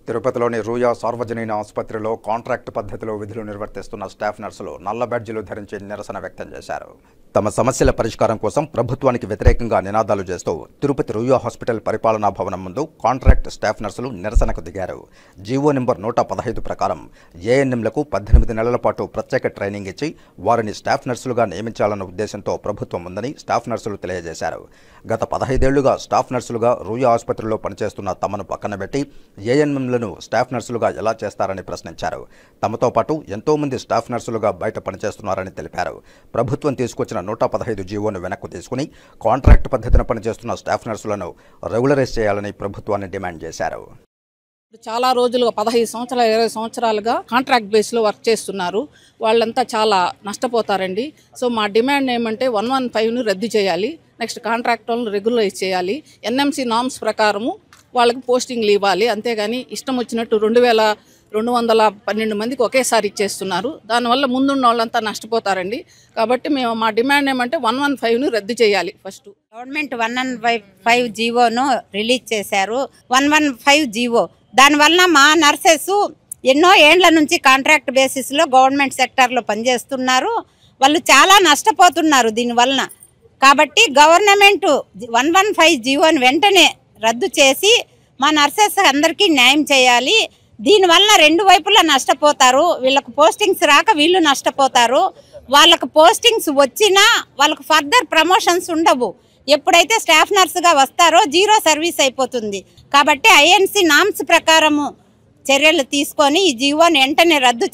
తిరుపతిలోని రూయా సార్వజనీన ఆసుపత్రిలో కాంట్రాక్ట్ పద్ధతిలో విధులు నిర్వర్తిస్తున్న స్టాఫ్ నర్సులు నల్ల బ్యాడ్జీలు ధరించి నిరసన వ్యక్తం చేశారు. తమ సమస్యల పరిష్కారం కోసం ప్రభుత్వానికి వ్యతిరేకంగా నినాదాలు చేస్తూ తిరుపతి రూయా హాస్పిటల్ పరిపాలనా భవనం ముందు కాంట్రాక్ట్ స్టాఫ్ నర్సులు నిరసనకు దిగారు. జీవో నెంబర్ 115 ప్రకారం ఏఎన్ఎంలకు 18 నెలల పాటు ప్రత్యేక ట్రైనింగ్ ఇచ్చి వారిని స్టాఫ్ నర్సులుగా నియమించాలన్న ఉద్దేశంతో ప్రభుత్వం ఉందని స్టాఫ్ నర్సులు తెలియజేశారు. గత 15 ఏళ్లుగా స్టాఫ్ నర్సులుగా రూయా ఆసుపత్రిలో పనిచేస్తున్న తమను పక్కనబెట్టి ఏఎన్ఎంలను స్టాఫ్ నర్సులుగా ఎలా చేస్తారని ప్రశ్నించారు. తమతో పాటు ఎంతో మంది స్టాఫ్ నర్సులుగా బయట పనిచేస్తున్నారని తెలిపారు. ప్రభుత్వం తీసుకొచ్చిన 115 జీవోను వెనక్కు తీసుకుని కాంట్రాక్ట్ పద్ధతిన పనిచేస్తున్న స్టాఫ్ నర్సులను రెగ్యులరైజ్ చేయాలని ప్రభుత్వాన్ని డిమాండ్ చేశారు. చాలా రోజులుగా 15 సంవత్సరాలు 20 సంవత్సరాలుగా కాంట్రాక్ట్ బేస్లో వర్క్ చేస్తున్నారు. వాళ్ళంతా చాలా నష్టపోతారండి. సో మా డిమాండ్ ఏమంటే 115ను రద్దు చేయాలి. నెక్స్ట్ కాంట్రాక్ట్ వాళ్ళని రెగ్యులరైజ్ చేయాలి. ఎన్ఎంసీ నామ్స్ ప్రకారము వాళ్ళకి పోస్టింగ్లు ఇవ్వాలి. అంతేగాని ఇష్టం వచ్చినట్టు 2212 మందికి ఒకేసారి ఇచ్చేస్తున్నారు. దానివల్ల ముందున్న వాళ్ళంతా నష్టపోతారండి. కాబట్టి మేము మా డిమాండ్ ఏమంటే 115ను రద్దు చేయాలి. ఫస్ట్ గవర్నమెంట్ 115 జీవోను రిలీజ్ చేశారు. 115 జీవో దానివల్ల మా నర్సెస్ ఎన్నో ఏండ్ల నుంచి కాంట్రాక్ట్ బేసిస్లో గవర్నమెంట్ సెక్టార్లో పనిచేస్తున్నారు. వాళ్ళు చాలా నష్టపోతున్నారు దీనివలన. కాబట్టి గవర్నమెంట్ 115 జీవోని వెంటనే రద్దు చేసి మా నర్సెస్ అందరికీ న్యాయం చేయాలి. దీనివల్ల రెండు వైపులా నష్టపోతారు. వీళ్ళకు పోస్టింగ్స్ రాక వీళ్ళు నష్టపోతారు. వాళ్ళకు పోస్టింగ్స్ వచ్చినా వాళ్ళకు ఫర్దర్ ప్రమోషన్స్ ఉండవు. ఎప్పుడైతే స్టాఫ్ నర్సుగా వస్తారో జీరో సర్వీస్ అయిపోతుంది. కాబట్టి ఐఎన్సీ నామ్స్ ప్రకారము చర్యలు తీసుకొని ఈ జీవోని వెంటనే రద్దు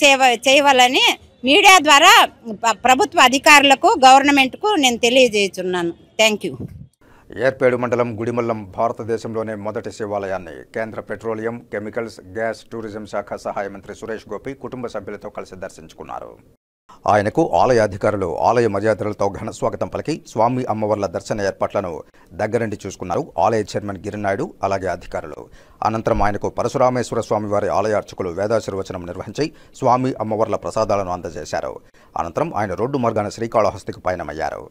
చేయవాలని మీడియా ద్వారా ప్రభుత్వ అధికారులకు గవర్నమెంట్కు నేను తెలియజేస్తున్నాను. Thank you. ఏర్పేడు మండలం గుడిమల్లం భారతదేశంలోనే మొదటి శివాలయాన్ని కేంద్ర పెట్రోలియం, కెమికల్స్, గ్యాస్, టూరిజం శాఖ సహాయ మంత్రి సురేష్ గోపి కుటుంబ సభ్యులతో కలిసి దర్శించుకున్నారు. ఆయనకు ఆలయ అధికారులు ఆలయ మర్యాదలతో ఘన స్వాగతం పలికి స్వామి అమ్మవార్ల దర్శన ఏర్పాట్లను దగ్గరుండి చూసుకున్నారు ఆలయ చైర్మన్ గిరినాయుడు, అలాగే అధికారులు. అనంతరం ఆయనకు పరశురామేశ్వర స్వామి వారి ఆలయ అర్చకులు వేదాశీర్వచనం నిర్వహించి స్వామి అమ్మవార్ల ప్రసాదాలను అందజేశారు. అనంతరం ఆయన రోడ్డు మార్గాన శ్రీకాళహస్తికి పయనమయ్యారు.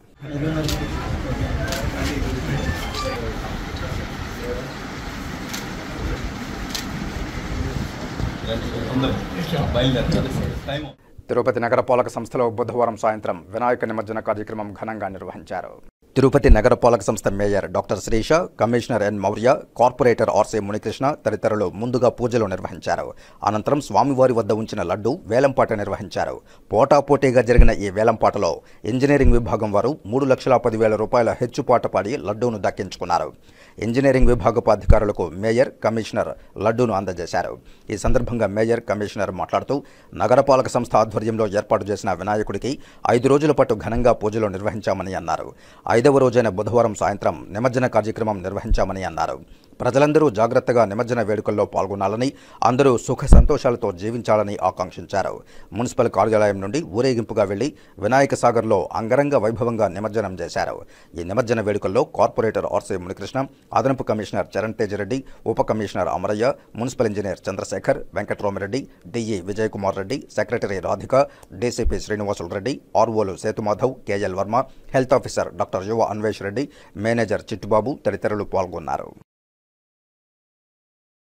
తిరుపతి నగరపాలక సంస్థలో బుధవారం సాయంత్రం వినాయక నిమజ్జన కార్యక్రమం ఘనంగా నిర్వహించారు. తిరుపతి నగరపాలక సంస్థ mayor doctor Sirisha, commissioner N Maurya, corporator RC Munikrishna తదితరులు ముందుగా పూజలు నిర్వహించారు. అనంతరం స్వామివారి వద్ద ఉంచిన లడ్డు వేలంపాట నిర్వహించారు. పోటాపోటీగా జరిగిన ఈ వేలంపాటలో ఇంజనీరింగ్ విభాగం వారు 3,10,000 రూపాయల హెచ్చుపాట పాడి లడ్డూను దక్కించుకున్నారు. ఇంజనీరింగ్ విభాగపు అధికారులకు మేయర్, కమిషనర్ లడ్డూను అందజేశారు. ఈ సందర్భంగా మేయర్, కమిషనర్ మాట్లాడుతూ నగరపాలక సంస్థ ఆధ్వర్యంలో ఏర్పాటు చేసిన వినాయకుడికి 5 రోజుల పాటు ఘనంగా పూజలు నిర్వహించామని అన్నారు. 5వ రోజైన బుధవారం సాయంత్రం నిమజ్జన కార్యక్రమం నిర్వహించామని అన్నారు. ప్రజలందరూ జాగ్రత్తగా నిమజ్జన వేడుకల్లో పాల్గొనాలని, అందరూ సుఖ సంతోషాలతో జీవించాలని ఆకాంక్షించారు. మున్సిపల్ కార్యాలయం నుండి ఊరేగింపుగా వెళ్లి వినాయక సాగర్లో అంగరంగ వైభవంగా నిమజ్జనం చేశారు. ఈ నిమజ్జన వేడుకల్లో కార్పొరేటర్ ఆర్సీ మునికృష్ణ, అదనపు కమిషనర్ చరణ్ తేజ్ రెడ్డి, ఉప commissioner Amarayya, municipal engineer Chandrashekar, Venkatrama Reddy, DE Vijay Kumar Reddy, secretary Radhika, DCP Srinivasulu Reddy, ఆర్ఓలు Sethumadhav, KL Varma, health officer doctor Yuva Anvesh Reddy, manager Chittubabu తదితరులు పాల్గొన్నారు.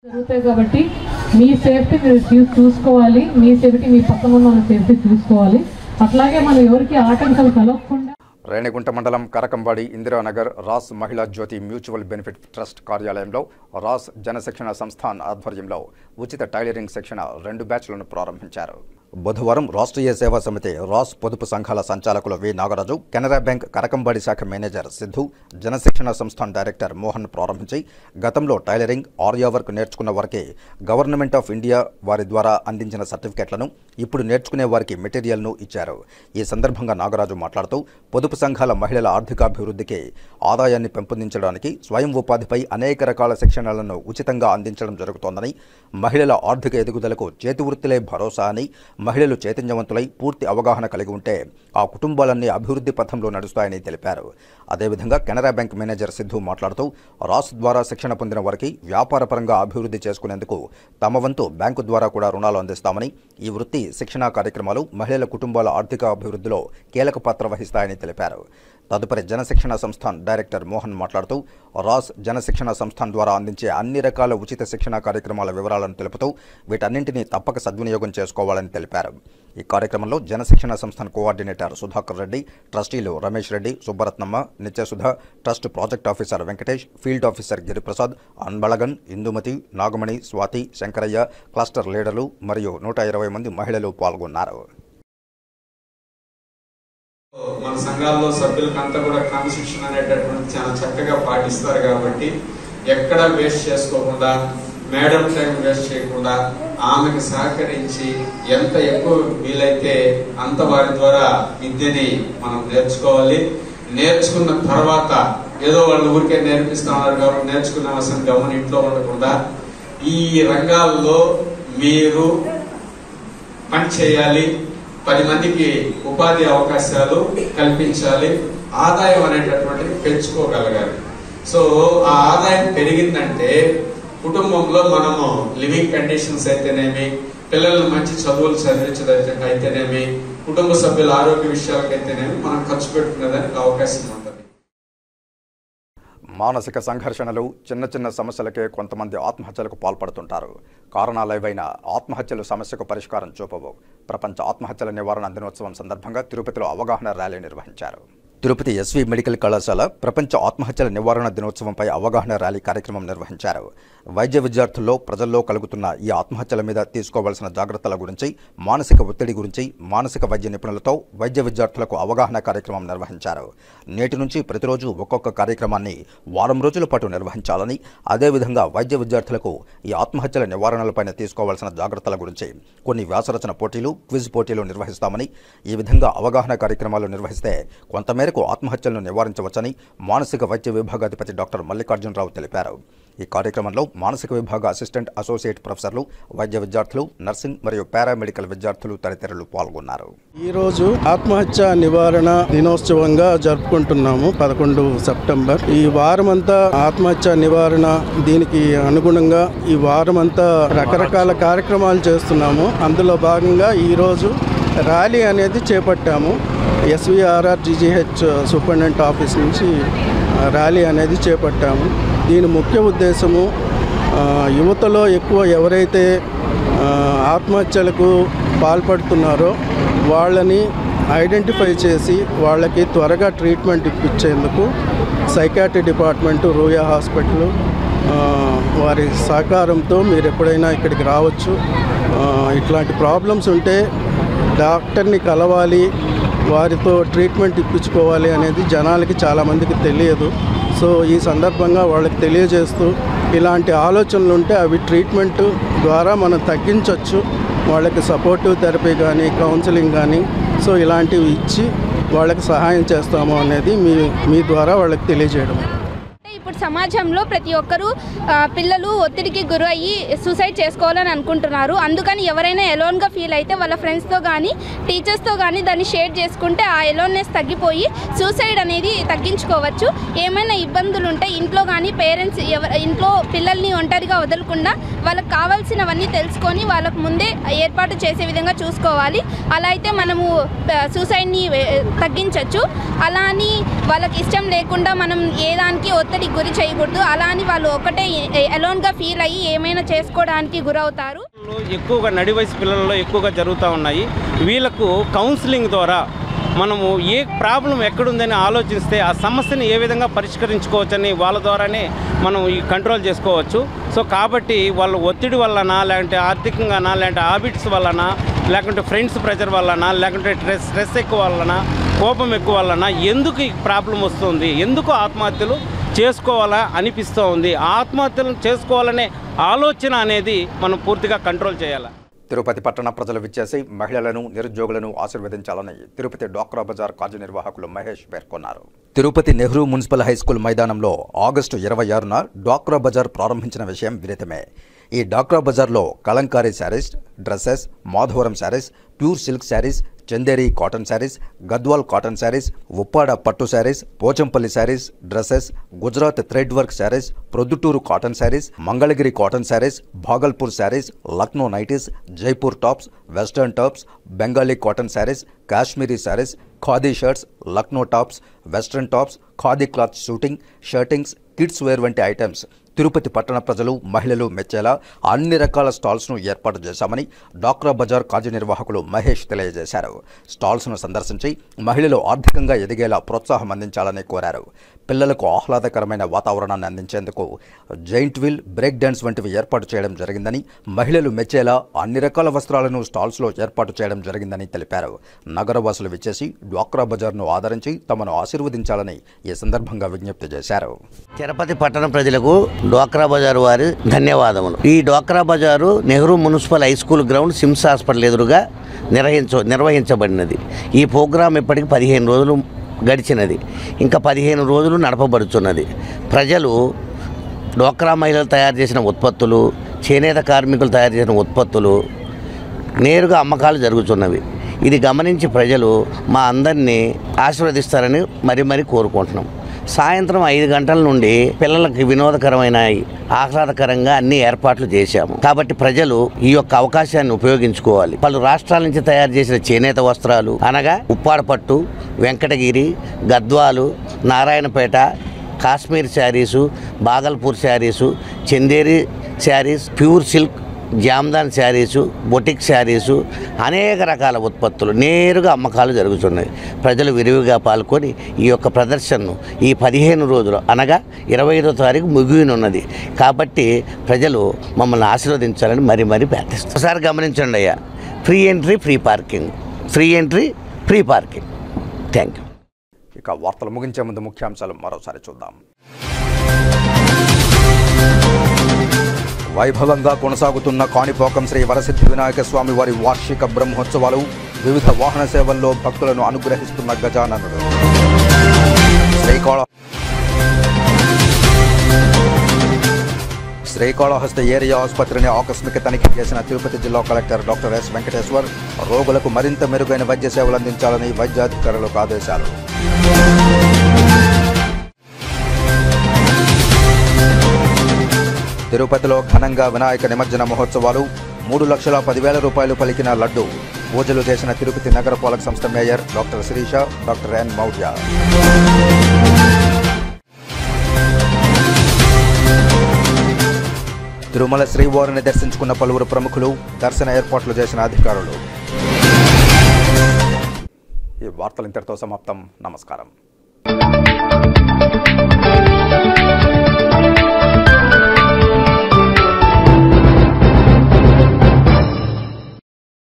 జరుగుతాయి కాబట్టి మీ సేఫ్టీ మీరు చూసుకోవాలి, మీ సేఫ్టీ మీ పక్కన ఉన్న వాళ్ళ సేఫ్టీ చూసుకోవాలి. అట్లాగే మనం ఎవరికి ఆటంకాలు కలగకుండా. రేణిగుంట మండలం కరకంబాడి ఇందిరానగర్ రాస్ మహిళా జ్యోతి మ్యూచువల్ బెనిఫిట్ ట్రస్ట్ కార్యాలయంలో రాస్ జనశిక్షణ సంస్థాన్ ఆధ్వర్యంలో ఉచిత టైలరింగ్ శిక్షణ 2 బ్యాచ్లను ప్రారంభించారు. బుధవారం రాష్ట్రీయ సేవా సమితి రాస్ పొదుపు సంఘాల సంచాలకులు వి నాగరాజు, కెనరా బ్యాంక్ కరకంబాడి శాఖ మేనేజర్ సిద్ధు, జనశిక్షణ సంస్థాన్ డైరెక్టర్ మోహన్ ప్రారంభించి గతంలో టైలరింగ్, ఆర్యా వర్క్ నేర్చుకున్న వారికి గవర్నమెంట్ ఆఫ్ ఇండియా వారి ద్వారా అందించిన సర్టిఫికెట్లను ఇప్పుడు నేర్చుకునే వారికి మెటీరియల్ను ఇచ్చారు. ఈ సందర్భంగా నాగరాజు మాట్లాడుతూ పొదుపు సంఘాల మహిళల ఆర్థికాభివృద్ధికి, ఆదాయాన్ని పెంపొందించడానికి స్వయం ఉపాధిపై అనేక రకాల శిక్షణలను ఉచితంగా అందించడం జరుగుతోందని, మహిళల ఆర్థిక ఎదుగుదలకు చేతివృత్తులే భరోసా అని, మహిళలు చైతన్యవంతులై పూర్తి అవగాహన కలిగి ఉంటే ఆ కుటుంబాలన్నీ అభివృద్ధి పథంలో నడుస్తాయని తెలిపారు. అదేవిధంగా కెనరా బ్యాంక్ మేనేజర్ సిద్ధు మాట్లాడుతూ రాస్ ద్వారా శిక్షణ పొందిన వారికి వ్యాపారపరంగా అభివృద్ధి చేసుకునేందుకు తమ వంతు బ్యాంకు ద్వారా కూడా రుణాలు అందిస్తామని, ఈ వృత్తి శిక్షణా కార్యక్రమాలు మహిళల కుటుంబాల ఆర్థిక అభివృద్ధిలో కీలక పాత్ర వహిస్తాయని తెలిపారు. తదుపరి జనశిక్షణ సంస్థాన్ డైరెక్టర్ మోహన్ మాట్లాడుతూ రాస్ జనశిక్షణ సంస్థాన్ ద్వారా అందించే అన్ని రకాల ఉచిత శిక్షణా కార్యక్రమాల వివరాలను తెలుపుతూ వీటన్నింటినీ తప్పక సద్వినియోగం చేసుకోవాలని తెలిపారు. ఈ కార్యక్రమంలో జనశిక్షణ సంస్థాన్ కోఆర్డినేటర్ సుధాకర్ రెడ్డి, ట్రస్టీలు Ramesh Reddy, Subbaratnamma, Nityasudha, trust project officer Venkatesh, field officer Giriprasad, Anbalagan, Indumathi, Nagamani, Swathi, Shankarayya, cluster లీడర్లు మరియు 120 మంది మహిళలు పాల్గొన్నారు. మన సంఘాల్లో సభ్యులకంతా కూడా క్రమశిక్షణ అనేటటువంటి చాలా చక్కగా పాటిస్తారు కాబట్టి ఎక్కడ వేస్ట్ చేసుకోకుండా, మేడం టైం వేస్ట్ చేయకుండా ఆమెకు సహకరించి ఎంత ఎక్కువ వీలైతే అంత వారి ద్వారా విద్యని మనం నేర్చుకోవాలి. నేర్చుకున్న తర్వాత ఏదో వాళ్ళు ఊరికే నేర్పిస్తా ఉన్నారు కాబట్టి నేర్చుకునే అవసరం గమని ఇంట్లో ఉండకుండా ఈ రంగాల్లో మీరు పని చేయాలి, 10 మందికి ఉపాధి అవకాశాలు కల్పించాలి, ఆదాయం అనేటటువంటిది పెంచుకోగలగాలి. సో ఆ ఆదాయం పెరిగిందంటే కుటుంబంలో మనము లివింగ్ కండిషన్స్ అయితేనేమి, పిల్లలను మంచి చదువులు చదివించడం అయితేనేమి, కుటుంబ సభ్యుల ఆరోగ్య విషయాలకైతేనేమి మనం ఖర్చు పెట్టుకునేదానికి అవకాశం ఉంటుంది. మానసిక సంఘర్షణలు, చిన్న చిన్న సమస్యలకే కొంతమంది ఆత్మహత్యలకు పాల్పడుతుంటారు. కారణాలేవైనా ఆత్మహత్యలు సమస్యకు పరిష్కారం చూపవు. ప్రపంచ ఆత్మహత్యల నివారణ దినోత్సవం సందర్భంగా తిరుపతిలో అవగాహన ర్యాలీ నిర్వహించారు. తిరుపతి ఎస్వి మెడికల్ కళాశాల ప్రపంచ ఆత్మహత్యల నివారణ దినోత్సవంపై అవగాహన ర్యాలీ కార్యక్రమం నిర్వహించారు. వైద్య విద్యార్థుల్లో, ప్రజల్లో కలుగుతున్న ఈ ఆత్మహత్యల మీద తీసుకోవాల్సిన జాగ్రత్తల గురించి, మానసిక ఒత్తిడి గురించి మానసిక వైద్య నిపుణులతో వైద్య విద్యార్థులకు అవగాహన కార్యక్రమం నిర్వహించారు. నేటి నుంచి ప్రతిరోజు ఒక్కొక్క కార్యక్రమాన్ని వారం రోజుల పాటు నిర్వహించాలని, అదేవిధంగా వైద్య విద్యార్థులకు ఈ ఆత్మహత్యల నివారణలపైన తీసుకోవాల్సిన జాగ్రత్తల గురించి కొన్ని వ్యాసరచన పోటీలు, క్విజ్ పోటీలు నిర్వహిస్తామని, ఈ విధంగా అవగాహన కార్యక్రమాలు నిర్వహిస్తే కొంతమేరకు ఆత్మహత్యలను నివారించవచ్చని మానసిక వైద్య విభాగాధిపతి డాక్టర్ మల్లికార్జునరావు తెలిపారు. ఈ కార్యక్రమంలో మానసిక విభాగ అసిస్టెంట్ అసోసియేట్ ప్రొఫెసర్లు, వైద్య విద్యార్థులు, నర్సింగ్ మరియు పారామెడికల్ విద్యార్థులు తదితరులు పాల్గొన్నారు. ఈరోజు ఆత్మహత్య నివారణ దినోత్సవంగా జరుపుకుంటున్నాము 11 సెప్టెంబర్. ఈ వారమంతా ఆత్మహత్య నివారణ, దీనికి అనుగుణంగా ఈ వారమంతా రకరకాల కార్యక్రమాలు చేస్తున్నాము. అందులో భాగంగా ఈరోజు ర్యాలీ అనేది చేపట్టాము. SVRRGGH సూపరింటెండెంట్ ఆఫీస్ నుంచి ర్యాలీ అనేది చేపట్టాము. దీని ముఖ్య ఉద్దేశము యువతలో ఎక్కువ ఎవరైతే ఆత్మహత్యలకు పాల్పడుతున్నారో వాళ్ళని ఐడెంటిఫై చేసి వాళ్ళకి త్వరగా ట్రీట్మెంట్ ఇప్పించేందుకు సైకాట్రీ డిపార్ట్మెంటు, రూయా హాస్పిటల్ వారి సహకారంతో మీరు ఎప్పుడైనా ఇక్కడికి రావచ్చు. ఇట్లాంటి ప్రాబ్లమ్స్ ఉంటే డాక్టర్ని కలవాలి, వారితో ట్రీట్మెంట్ ఇప్పించుకోవాలి అనేది జనాలకి చాలామందికి తెలియదు. సో ఈ సందర్భంగా వాళ్ళకి తెలియజేస్తూ ఇలాంటి ఆలోచనలు ఉంటే అవి ట్రీట్మెంట్ ద్వారా మనం తగ్గించవచ్చు. వాళ్ళకి సపోర్టివ్ థెరపీ కానీ, కౌన్సిలింగ్ కానీ సో ఇలాంటివి ఇచ్చి వాళ్ళకి సహాయం చేస్తాము అనేది మీ ద్వారా వాళ్ళకి తెలియజేయడం. ఇప్పుడు సమాజంలో ప్రతి ఒక్కరూ పిల్లలు ఒత్తిడికి గురయ్యి సూసైడ్ చేసుకోవాలని అనుకుంటున్నారు. అందుకని ఎవరైనా ఎలోన్గా ఫీల్ అయితే వాళ్ళ ఫ్రెండ్స్తో కానీ, టీచర్స్తో కానీ దాన్ని షేర్ చేసుకుంటే ఆ ఎలోన్నెస్ తగ్గిపోయి సూసైడ్ అనేది తగ్గించుకోవచ్చు. ఏమైనా ఇబ్బందులు ఉంటే ఇంట్లో కానీ పేరెంట్స్ ఇంట్లో పిల్లల్ని ఒంటరిగా వదలకుండా వాళ్ళకి కావాల్సినవన్నీ తెలుసుకొని వాళ్ళకు ముందే ఏర్పాటు చేసే విధంగా చూసుకోవాలి. అలా అయితే మనము సూసైడ్ని తగ్గించవచ్చు. అలా అని వాళ్ళకి ఇష్టం లేకుండా మనం ఏ దానికి ఒత్తిడి గురి ఏది చేయకూడదు. అలా అని వాళ్ళు ఒకటే అలోన్గా ఫీల్ అయ్యి ఏమైనా చేసుకోవడానికి గురవుతారు. ఎక్కువగా నడి వయసు పిల్లల్లో ఎక్కువగా జరుగుతూ ఉన్నాయి. వీళ్ళకు కౌన్సిలింగ్ ద్వారా మనము ఏ ప్రాబ్లం ఎక్కడుందని ఆలోచిస్తే ఆ సమస్యని ఏ విధంగా పరిష్కరించుకోవచ్చని వాళ్ళ ద్వారానే మనం ఈ కంట్రోల్ చేసుకోవచ్చు. సో కాబట్టి వాళ్ళు ఒత్తిడి వలన, లేకుంటే ఆర్థికంగానా, లేకుంటే హ్యాబిట్స్ వలన, లేకుంటే ఫ్రెండ్స్ ప్రెజర్ వలన, లేకుంటే స్ట్రెస్ ఎక్కువ వలన, కోపం ఎక్కువ వలన ఎందుకు ఈ ప్రాబ్లం వస్తుంది, ఎందుకు ఆత్మహత్యలు చేసుకోవాలా అనిపిస్తూ ఉంది. ఆత్మహత్యలు చేసుకోవాలనే ఆలోచన అనేది మనం పూర్తిగా కంట్రోల్ చేయాలి. తిరుపతి పట్టణ ప్రజలు విచ్చేసి మహిళలను, నిరుద్యోగులను ఆశీర్వదించాలని తిరుపతి డ్వాక్రా బజార్ కార్యనిర్వాహకులు మహేష్ పేర్కొన్నారు. తిరుపతి నెహ్రూ మున్సిపల్ హైస్కూల్ మైదానంలో ఆగస్టు 26న డ్వాక్రా బజార్ ప్రారంభించిన విషయం విదితమే. ఈ డ్వాక్రా బజార్లో Kalamkari saris, dresses, Madhavaram saris, pure silk saris, Chanderi cotton saris, Gadwal cotton saris, Uppada పట్టు saris, Pochampally saris, dresses, Gujarat thread work saris, Proddatur cotton saris, Mangalagiri cotton saris, Bhagalpur saris, Lucknow nighties, Jaipur tops, western tops, Bengali cotton saris, Kashmiri saris, khadi shirts, Lucknow tops, western tops, khadi cloth shooting, shirtings, kids wear వంటి ఐటమ్స్ తిరుపతి పట్టణ ప్రజలు, మహిళలు మెచ్చేలా అన్ని రకాల స్టాల్స్ను ఏర్పాటు చేశామని డ్వాక్రా బజార్ కార్యనిర్వాహకులు మహేష్ తెలియజేశారు. స్టాల్స్ను సందర్శించి మహిళలు ఆర్థికంగా ఎదిగేలా ప్రోత్సాహం అందించాలని కోరారు. పిల్లలకు ఆహ్లాదకరమైన వాతావరణాన్ని అందించేందుకు జైంట్ వీల్, బ్రేక్ డాన్స్ వంటివి ఏర్పాటు చేయడం జరిగిందని, మహిళలు మెచ్చేలా అన్ని రకాల వస్త్రాలను స్టాల్స్లో ఏర్పాటు చేయడం జరిగిందని తెలిపారు. నగరవాసులు విచ్చేసి డ్వాక్రా బజార్ను ఆదరించి తమను ఆశీర్వదించాలని ఈ సందర్భంగా విజ్ఞప్తి చేశారు. తిరుపతి పట్టణ ప్రజలకు డ్వాక్రా బజారు వారి ధన్యవాదములు. ఈ డ్వాక్రా బజారు Nehru municipal high school ground, SIMS hospital ఎదురుగా నిర్వహించబడినది. ఈ ప్రోగ్రాం ఇప్పటికి 15 రోజులు గడిచినది. ఇంకా 15 రోజులు నడపబడుతున్నది. ప్రజలు డ్వాక్రా మహిళలు తయారు చేసిన ఉత్పత్తులు, చేనేత కార్మికులు తయారు చేసిన ఉత్పత్తులు నేరుగా అమ్మకాలు జరుగుతున్నవి. ఇది గమనించి ప్రజలు మా అందరినీ ఆశీర్వదిస్తారని మరీ కోరుకుంటున్నాం. సాయంత్రం 5 గంటల నుండి పిల్లలకి వినోదకరమైన, ఆహ్లాదకరంగా అన్ని ఏర్పాట్లు చేశాము. కాబట్టి ప్రజలు ఈ యొక్క అవకాశాన్ని ఉపయోగించుకోవాలి. పలు రాష్ట్రాల నుంచి తయారు చేసిన చేనేత వస్త్రాలు అనగా ఉప్పాడ పట్టు, Venkatagiri, Gadwal, Narayanpet, Kashmir saris, Bhagalpur saris, Chanderi saris, pure silk, Jamdani saris, batik saris, అనేక రకాల ఉత్పత్తులు నేరుగా అమ్మకాలు జరుగుతున్నాయి. ప్రజలు విరివిగా పాల్గొని ఈ యొక్క ప్రదర్శనను ఈ 15 రోజులు అనగా 25వ తారీఖు ముగియనున్నది. కాబట్టి ప్రజలు మమ్మల్ని ఆశీర్వదించాలని మరీ ప్రార్థిస్తాం. ఒకసారి గమనించండి అయ్యా, free entry, free parking, free entry, free parking. Thank you. ఇక వార్తలు ముగించే ముందు ముఖ్యాంశాలు మరోసారి చూద్దాం. వైభవంగా కొనసాగుతున్న కాణిపాకం శ్రీ వరసిద్ధి వినాయక స్వామి వారి వార్షిక బ్రహ్మోత్సవాలు, వివిధ వాహన సేవల్లో భక్తులను అనుగ్రహిస్తున్న గజాననుడు. శ్రీకాళహస్తి ఏరియా ఆసుపత్రిని ఆకస్మిక తనిఖీ చేసిన తిరుపతి జిల్లా కలెక్టర్ డాక్టర్ ఎస్ వెంకటేశ్వర్ రోగులకు మరింత మెరుగైన వైద్య సేవలు అందించాలని వైద్యాధికారులకు ఆదేశాలు. తిరుపతిలో ఘనంగా వినాయక నిమజ్జన మహోత్సవాలు, 3,10,000 రూపాయలు పలికిన లడ్డు. పూజలు చేసిన తిరుపతి నగరపాలక సంస్థ mayor doctor Sirisha, doctor N Maurya. Tirumala శ్రీవారిని దర్శించుకున్న పలువురు ప్రముఖులు, దర్శన ఏర్పాట్లు చేసిన అధికారులు. ఈ వార్తలు ఇంతటితో సమాప్తం. నమస్కారం.